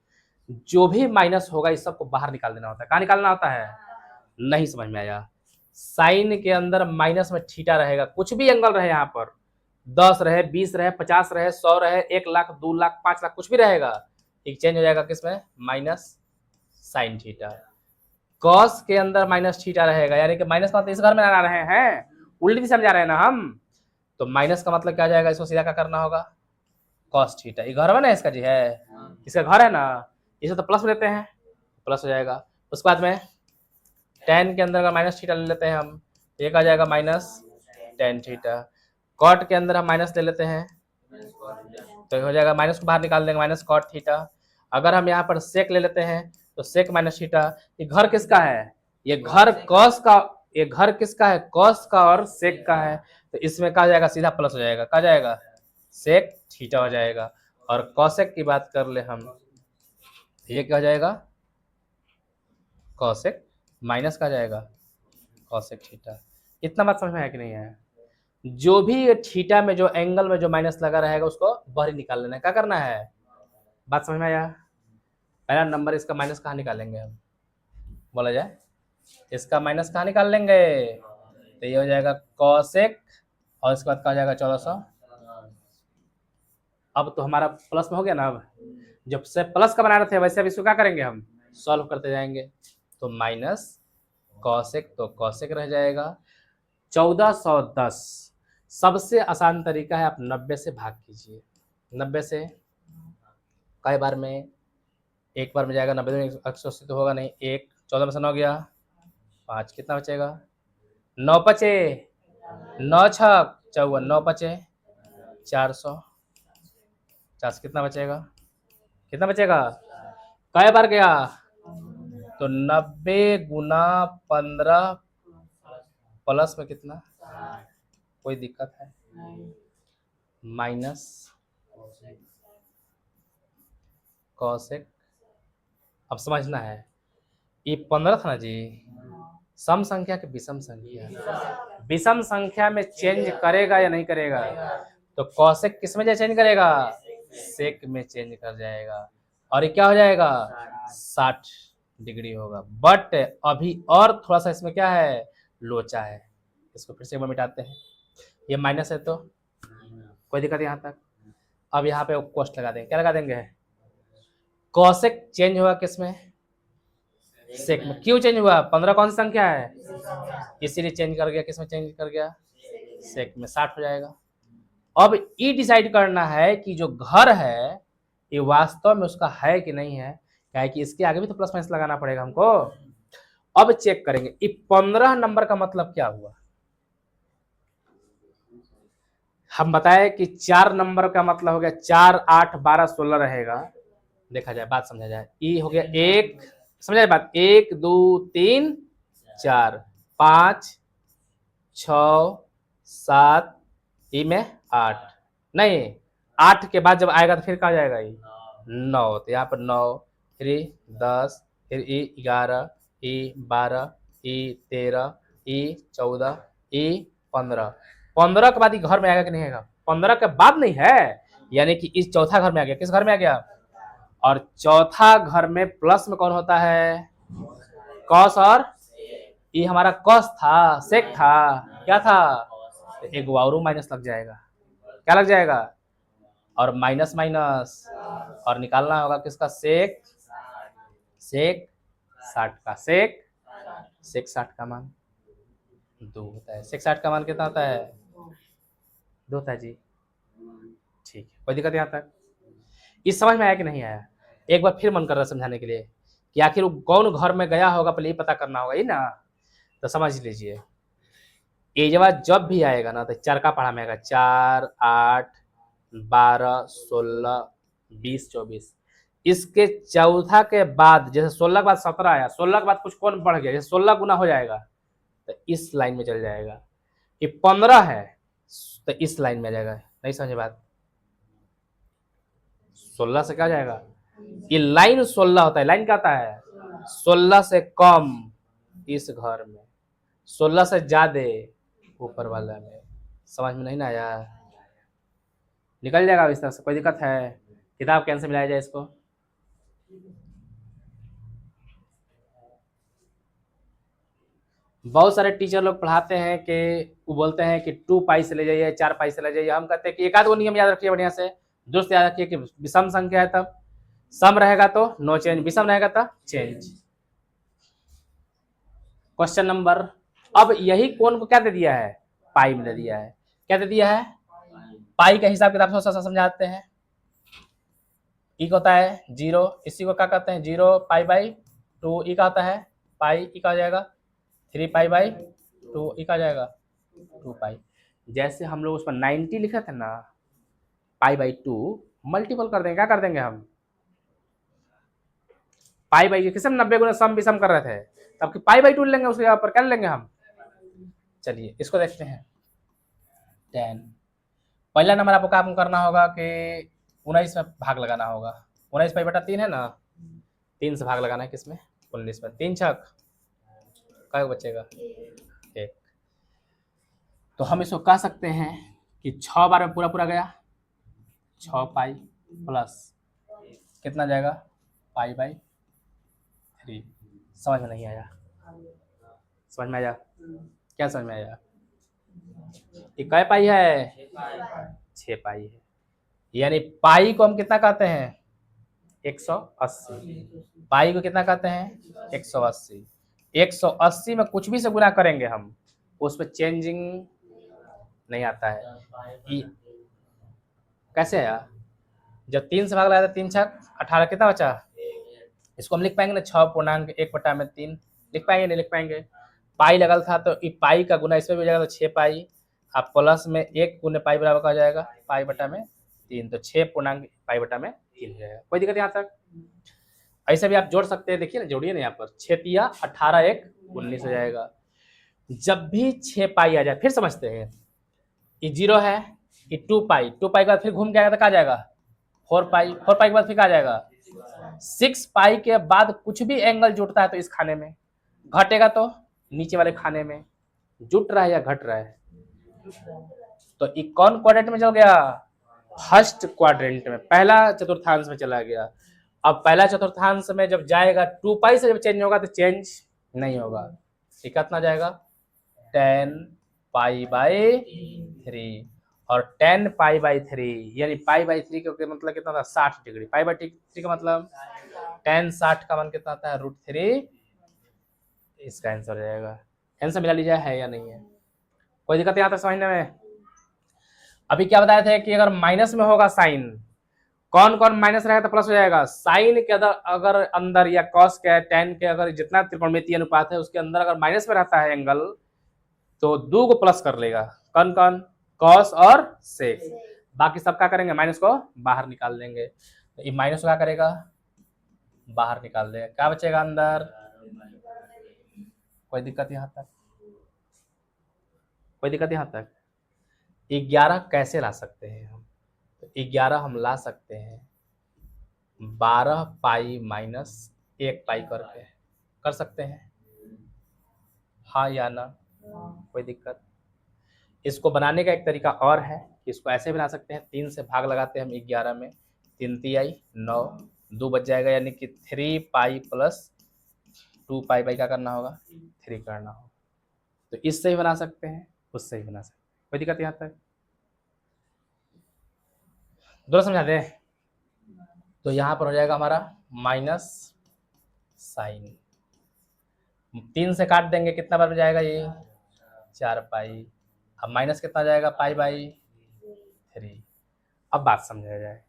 जो भी माइनस होगा इस सबको बाहर निकाल देना होता है। कहाँ निकालना होता है? नहीं समझ में आया? साइन के अंदर माइनस में थीटा रहेगा। कुछ भी एंगल रहे, यहाँ पर 10 रहे, 20 रहे, 50 रहे, 100 रहे, 1 लाख, 2 लाख, 5 लाख, कुछ भी रहेगा, एक चेंज हो जाएगा किसमें? Minus sine theta. कॉस के अंदर माइनस थीटा रहेगा, यानी कि माइनस का मतलब इस घर में ला रहे हैं, उल्टी दिशा में जा रहे हैं ना हम, तो माइनस का मतलब क्या आ जाएगा, इसको सीधा क्या करना होगा, कॉस थीटा। ये घर में ना इसका जी है, इसका घर है ना, इसे तो प्लस लेते हैं, प्लस हो जाएगा। उसके बाद में टेन के अंदर का माइनस थीटा ले लेते हैं हम, एक आ जाएगा माइनस टेन थीटा। कॉट के अंदर हम माइनस ले लेते हैं तो हो जाएगा, माइनस को बाहर निकाल देंगे, माइनस कॉट थीटा। अगर हम यहाँ पर सेक ले लेते हैं तो सेक माइनस थीटा। ये घर किसका है, ये घर कॉस का, ये घर किसका है, कॉस का और सेक का है, तो इसमें कहा जाएगा सीधा प्लस हो जाएगा, कहा जाएगा सेक थीटा हो जाएगा। और कॉसेक की बात कर ले हम, ये क्या हो जाएगा, कॉसेक माइनस का जाएगा कॉसेक थीटा। इतना बात समझ में आया कि नहीं है। जो भी थीटा में जो एंगल में जो माइनस लगा रहेगा उसको बाहर निकाल लेना है, क्या करना है, बात समझ में आया। पहला नंबर इसका माइनस कहाँ निकालेंगे हम, बोला जाए इसका माइनस कहाँ निकाल लेंगे, तो ये हो जाएगा कॉसेक और इसके बाद कहा जाएगा 1400। अब तो हमारा प्लस में हो गया ना, अब जब से प्लस का बना रहे थे वैसे अब इसको क्या करेंगे हम, सॉल्व करते जाएंगे। तो माइनस कॉसेक, तो कॉसेक रह जाएगा 1410। सबसे आसान तरीका है, आप 90 से भाग कीजिए। 90 से कई बार में, एक बार में जाएगा, 90 में 180 तो होगा नहीं, एक 14 में से 9 गया 5, कितना बचेगा, 9 बचे, 9 छक 54, 9 बचे 400, 400 कितना बचेगा, कितना बचेगा, कई बार गया, तो 90 गुना 15 प्लस में कितना, कोई दिक्कत है, माइनस कॉसेक। अब समझना है, ये 15 था ना जी, सम संख्या के विषम संख्या, विषम संख्या में चेंज करेगा या नहीं करेगा, तो कॉसेक किस में चेंज करेगा, सेक में चेंज कर जाएगा, और ये क्या हो जाएगा 60 डिग्री होगा। बट अभी और थोड़ा सा इसमें क्या है, लोचा है, इसको फिर से एक बार मिटाते हैं। ये माइनस है तो कोई दिक्कत यहाँ तक। अब यहाँ पे कोष्ट लगा देंगे, क्या लगा देंगे, कॉसेक चेंज हुआ किसमें, सेक में। क्यों चेंज हुआ, 15 कौन सी संख्या है, इसीलिए चेंज कर गया, किसमें चेंज कर गया, सेक में, 60 हो जाएगा। अब ये डिसाइड करना है कि जो घर है ये वास्तव में उसका है कि नहीं है, क्या है कि इसके आगे भी तो प्लस माइनस लगाना पड़ेगा हमको। अब चेक करेंगे ये 15 नंबर का मतलब क्या हुआ। हम बताए कि 4 नंबर का मतलब हो गया 4 8 12 16 रहेगा। देखा जाए, बात समझा जाए, ये हो गया एक, समझा जाए बात, 1 2 3 4 5 6 7, ई में 8, नहीं 8 के बाद जब आएगा तो फिर कहा जाएगा ये 9, तो यहाँ पर 9, फिर 10, फिर ई 11, ई 12, ई 13, ई 14, ई 15। 15 के बाद ये घर में आएगा कि नहीं आएगा, 15 के बाद नहीं है, यानी कि इस चौथा घर में आ गया, किस घर में आ गया, और चौथा घर में प्लस में कौन होता है, कॉस, और ये हमारा कॉस था, सेक था, क्या था, एक वाउरू माइनस लग जाएगा, क्या लग जाएगा, और माइनस माइनस, और निकालना होगा किसका, सेक, सेक 60 का, सेक 60 का मान 2 होता है, सेक 60 का मान कितना होता है, 2 होता है जी। ठीक है, कोई दिक्कत यहाँ तक, इस समझ में आया कि नहीं आया। एक बार फिर मन कर रहा है समझाने के लिए कि आखिर वो कौन घर में गया होगा, पहले ये पता करना होगा, ये ना, तो समझ लीजिए ये जब भी आएगा ना तो 4 का पढ़ा में आएगा, 4 8 12 16 20 24, इसके चौथा के बाद जैसे 16 के बाद 17 आया, 16 के बाद कुछ कौन बढ़ गया, जैसे 16 गुना हो जाएगा तो इस लाइन में चल जाएगा। ये 15 है तो इस लाइन में आ जाएगा, नहीं समझे बात, 16 से क्या जाएगा, ये लाइन 16 होता है, लाइन क्या आता है, 16 से कम इस घर में, 16 से ज्यादा ऊपर वाला में। समझ में नहीं ना आया, निकल जाएगा इस तरह से, कोई दिक्कत है, किताब कैसे मिलाया जाए इसको, बहुत सारे टीचर लोग पढ़ाते हैं कि वो बोलते हैं कि 2 पाई से ले जाइए, 4 पाई से ले जाइए, हम कहते हैं कि एक आध वो नियम याद रखिए बढ़िया से, दोस्त याद रखिए कि विषम संख्या है तब सम रहेगा तो नो चेंज, विषम रहेगा तो चेंज। क्वेश्चन नंबर, अब यही कोण को क्या दे दिया है, पाई में दे दिया है। क्या दे दिया है, पाई का हिसाब किताब से समझाते हैं। ई का होता है 0, इसी को क्या कहते हैं 0 पाई बाई 2, ई का होता है पाई, ई का आ जाएगा 3 पाई बाई 2, ई का आ जाएगा 2 पाई। जैसे हम लोग उस पर 90 लिखे थे ना, पाई बाई 2 मल्टीपल कर देंगे, क्या कर देंगे हम, पाई बाई किसम 90 गुना सम विषम कर रहे थे, तब कि पाई बाई 2 लेंगे, उसके ऊपर क्या लेंगे हम। चलिए इसको देखते हैं 10। पहला नंबर आपको काम करना होगा कि 19 में भाग लगाना होगा। 19 पाई बटा 3 है ना, 3 से भाग लगाना है किसमें, 19 में। 3 छक क्या बचेगा, 1। तो हम इसको कह सकते हैं कि 6 बार में पूरा पूरा गया, 6 पाई प्लस कितना जाएगा, पाई बाई 3। समझ में नहीं आया, समझ में आया, क्या समझ में आया, ये कै पाई है, 6 पाई है। यानी पाई को हम कितना कहते हैं, 180। पाई को कितना कहते हैं, 180। 180 में कुछ भी से गुना करेंगे हम, उस पर चेंजिंग नहीं आता है। कैसे आया, जब 3 से भाग लगाया था, 3 छक 18, कितना बचा, इसको हम लिख पाएंगे ना 6.1/3, लिख पाएंगे नहीं लिख पाएंगे। पाई लगल था तो पाई का गुना इसमें भी हो जाएगा, तो 6 पाई, अब प्लस में 1 गुने पाई बराबर का हो जाएगा पाई बटा में 3, तो 6 पूर्णांक पाई बटा में 3 हो जाएगा। कोई दिक्कत यहाँ तक, ऐसे भी आप जोड़ सकते हैं, देखिए ना जोड़िए ना यहाँ पर, 6 तिया 18, 1 19 हो जाएगा। जब भी 6 पाई आ जाए, फिर समझते हैं, ये 0 है, ये 2 पाई, 2 पाई के बाद फिर घूम के आएगा तो क्या जाएगा 4 पाई, 4 पाई के बाद फिर क्या जाएगा 6 पाई के बाद कुछ भी एंगल जुटता है तो इस खाने में, घटेगा तो नीचे वाले खाने में, जुट रहा है या घट रहा है, तो ये कौन क्वाड्रेंट में चल गया, फर्स्ट क्वाड्रेंट में, पहला चतुर्थांश में चला गया। अब पहला चतुर्थांश में जब जाएगा 2 पाई से जब चेंज होगा तो चेंज नहीं होगा, ये कितना जाएगा 10 पाई बाई 3, और 10 पाई बाई 3 यानी पाई बाई 3 का मतलब कितना था 60 डिग्री, पाई बाई 3 का मतलब 10 60 का मान कितना आता है √3, इसका आंसर हो जाएगा। आंसर मिला लीजिए, है या नहीं है, कोई दिक्कत यहाँ तक समझने में। अभी क्या बताए थे कि अगर माइनस में होगा साइन, कौन कौन माइनस रहेगा तो प्लस हो जाएगा, साइन के अगर अंदर या कॉस के टेन के अगर जितना त्रिकोणमितीय अनुपात है उसके अंदर अगर माइनस में रहता है एंगल, तो 2 को प्लस कर लेगा, कौन कौन, कॉस और सेक, बाकी सब क्या करेंगे माइनस को बाहर निकाल देंगे, तो ये माइनस क्या करेगा बाहर निकाल देगा, क्या बचेगा अंदर, कोई दिक्कत यहाँ तक, कोई दिक्कत यहाँ तक। 11 कैसे ला सकते हैं हम, तो 11 हम ला सकते हैं 12 पाई माइनस 1 पाई करके, कर सकते हैं, हाँ या ना, कोई दिक्कत। इसको बनाने का एक तरीका और है, इसको ऐसे बना सकते हैं, 3 से भाग लगाते हैं हम 11 में, 3 तिहाई 9, 2 बच जाएगा, यानी कि 3 पाई प्लस 2 पाई बाई क्या करना होगा 3 करना होगा, तो इससे ही बना सकते हैं उससे ही बना सकते हैं, कोई दिक्कत यहाँ तक, दोनों समझा दें। तो यहाँ पर हो जाएगा हमारा माइनस साइन, 3 से काट देंगे कितना बार में जाएगा ये 4 पाई, अब माइनस कितना जाएगा पाई बाई 3। अब बात समझा जाए,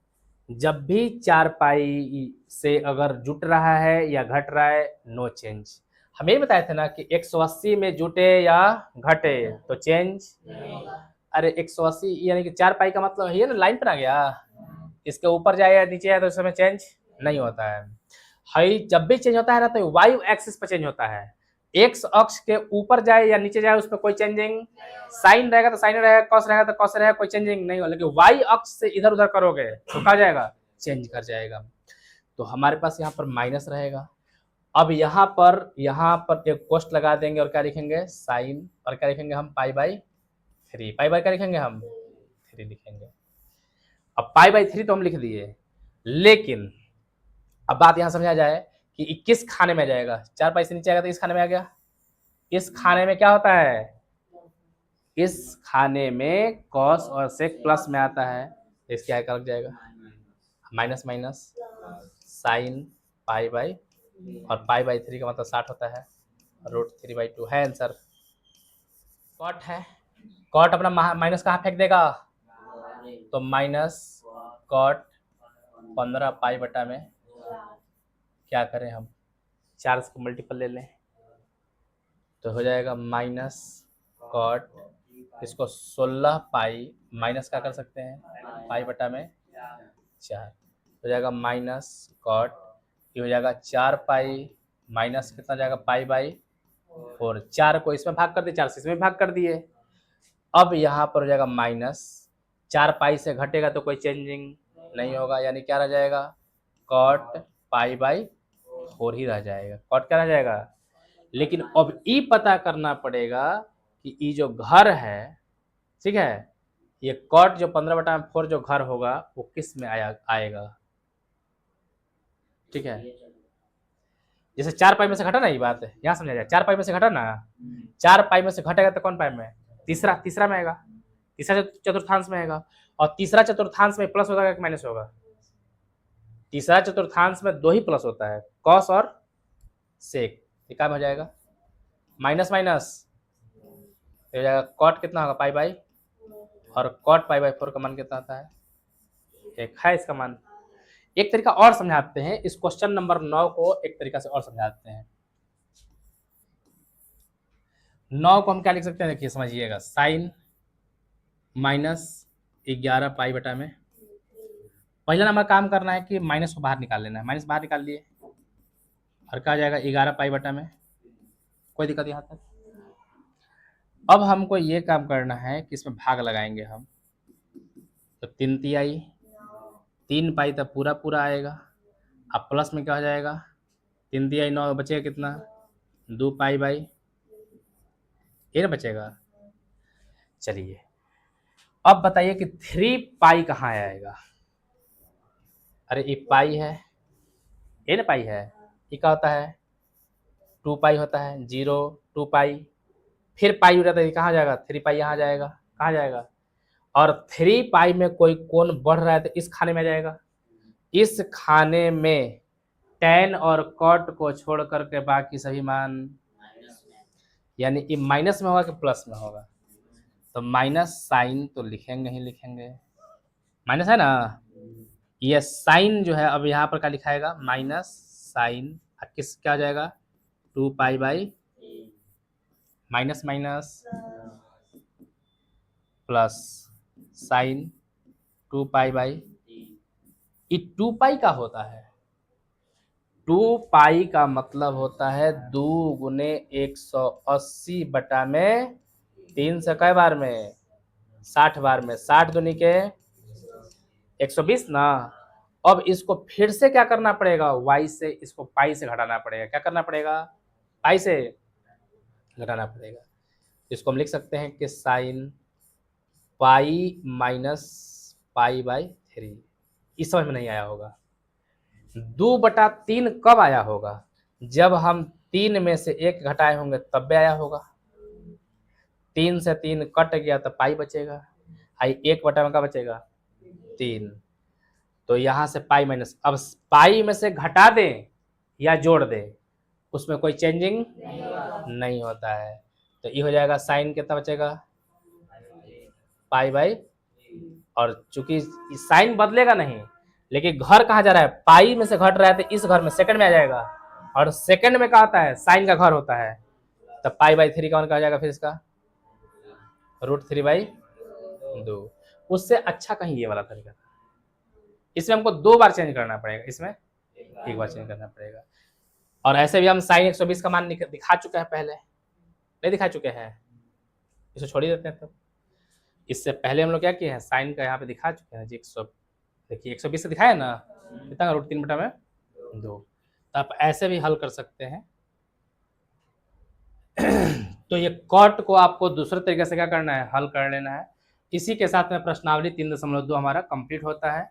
जब भी 4 पाई से अगर जुट रहा है या घट रहा है नो चेंज, हम ये बताए थे ना कि 180 में जुटे या घटे तो चेंज, अरे 180 यानी कि 4 पाई का मतलब ये ना लाइन पर आ गया, इसके ऊपर जाए या नीचे जाए तो इसमें चेंज नहीं होता है, हाई जब भी चेंज होता है ना तो वाई एक्सिस पर चेंज होता है, एक्स अक्ष के ऊपर जाए या नीचे जाए उस पर कोई चेंजिंग, साइन रहेगा तो साइन रहेगा, कॉस रहेगा तो कॉस रहेगा, कोई चेंजिंग नहीं हो, लेकिन वाई अक्ष से इधर उधर करोगे तो क्या जाएगा चेंज कर जाएगा। तो हमारे पास यहाँ पर माइनस रहेगा, अब यहाँ पर एक कोष्ट लगा देंगे और क्या लिखेंगे साइन, और क्या लिखेंगे हम पाई बाई 3, पाई बाई क्या लिखेंगे हम 3 लिखेंगे। अब पाई बाई 3 तो हम लिख दिए, लेकिन अब बात यहां समझा जाए कि किस खाने में जाएगा, 4 पाई से नीचे आएगा तो इस खाने में आ गया, इस खाने में क्या होता है, इस खाने में कॉस और सेक प्लस में आता है, इसके आगे लग जाएगा minus minus sine pi by, और पाई बाई 3 का मतलब 60 होता है, √3/2 है आंसर। कॉट है, कॉट अपना माइनस कहाँ फेंक देगा, तो माइनस कॉट 15 पाई बटा में क्या करें हम, 4 से मल्टीपल ले लें तो हो जाएगा माइनस कॉट, इसको 16 पाई माइनस क्या कर सकते हैं, पाई बटा में 4 हो जाएगा माइनस कॉट, ये हो जाएगा 4 पाई माइनस कितना जाएगा पाई बाई 4, 4 को इसमें भाग कर दिए, 4 से इसमें भाग कर दिए। अब यहाँ पर हो जाएगा माइनस, 4 पाई से घटेगा तो कोई चेंजिंग नहीं होगा, यानी क्या रह जाएगा, कॉट पाई बाई 4 ही रह जाएगा, कॉट क्या रह जाएगा। लेकिन अब ई पता करना पड़ेगा कि ई जो घर है, ठीक है, ये कॉट जो 15/4 जो घर होगा वो किस में आएगा, ठीक है। जैसे 4 पाई में से घटा ना, ये बात है यहाँ समझा जाए, 4 पाई में से घटा ना, 4 पाई में से घटेगा तो कौन पाई में, तीसरा में आएगा, तीसरा चतुर्थांश में आएगा। और तीसरा चतुर्थांश में प्लस होगा कि माइनस होगा, तीसरा चतुर्थांश में 2 ही प्लस होता है, कॉस और सेक, ये क्या हो जाएगा, माइनस माइनस हो जाएगा, कॉट कितना होगा पाई बाई, और कॉट पाई बाई 4 का मान कितना आता है, 1 है इसका मान। एक तरीका और समझाते हैं, इस क्वेश्चन नंबर 9 को एक तरीका से और समझाते हैं। 9 को हम क्या लिख सकते हैं, देखिए समझिएगा, साइन -11 पाई बटा में, पहला नंबर काम करना है कि माइनस को बाहर निकाल लेना है, माइनस बाहर निकाल लिए और क्या आ जाएगा 11 पाई बटा में, कोई दिक्कत यहाँ तक। अब हमको ये काम करना है कि इसमें भाग लगाएंगे हम, तो 3 तिहाई 3 पाई तक पूरा पूरा आएगा, अब प्लस में क्या हो जाएगा, 3 तिहाई 9 बचेगा कितना, 2 पाई बाई, ये ना बचेगा। चलिए अब बताइए कि 3 पाई कहाँ आएगा, अरे ये पाई है, ये ना पाई है, ये क्या होता है 2 पाई होता है, 0 2 पाई, फिर पाई हो जाता है, कहाँ जाएगा 3 पाई, यहाँ जाएगा, कहाँ जाएगा, और 3 पाई में कोई कोण बढ़ रहा है तो इस खाने में आ जाएगा, इस खाने में tan और cot को छोड़ करके बाकी सभी मान, यानी कि माइनस में होगा कि प्लस में होगा, तो माइनस साइन तो लिखेंगे ही लिखेंगे, माइनस है ना, ये साइन जो है अब यहाँ पर क्या लिखाएगा, माइनस साइन किस क्या हो जाएगा 2 pi by minus minus plus sign 2 pi by, ये 2 पाई का होता है, 2 पाई का मतलब होता है 2 गुने 180 बटा में 3 से कई बार में 60 बार में, 60 दूनी के 120 ना। अब इसको फिर से क्या करना पड़ेगा, y से इसको पाई से घटाना पड़ेगा, क्या करना पड़ेगा, पाई से घटाना पड़ेगा। इसको हम लिख सकते हैं कि sine pi minus pi by 3, इस समझ में नहीं आया होगा। 2/3 कब आया होगा, जब हम 3 में से 1 घटाए होंगे तब भी आया होगा, 3 से 3 कट गया तो पाई बचेगा, आई 1 बटा में क्या बचेगा 3, तो यहाँ से पाई माइनस, अब पाई में से घटा दें या जोड़ दें उसमें कोई चेंजिंग नहीं होता है, तो ये हो जाएगा साइन कितना बचेगा पाई बाई, और चूंकि साइन बदलेगा नहीं, लेकिन घर कहाँ जा रहा है, पाई में से घट रहा है तो इस घर में सेकंड में आ जाएगा, और सेकंड में क्या होता है साइन का घर होता है, तो पाई बाई 3 का आ जाएगा फिर इसका √3/2। उससे अच्छा कहीं ये वाला तरीका था, इसमें हमको 2 बार चेंज करना पड़ेगा, इसमें 1 बार चेंज करना पड़ेगा। और ऐसे भी हम साइन 120 का मान दिखा चुके हैं पहले, नहीं दिखा चुके हैं, इसको छोड़ ही देते हैं। तब इससे पहले हम लोग क्या किए हैं, साइन का यहाँ पे दिखा चुके हैं जी, 100 देखिए 120 से दिखाया ना, कितना √3 बटा में 2, तो आप ऐसे भी हल कर सकते हैं। तो ये कॉट को आपको दूसरे तरीके से क्या करना है, हल कर लेना है। इसी के साथ में प्रश्नावली 3.2 हमारा कंप्लीट होता है।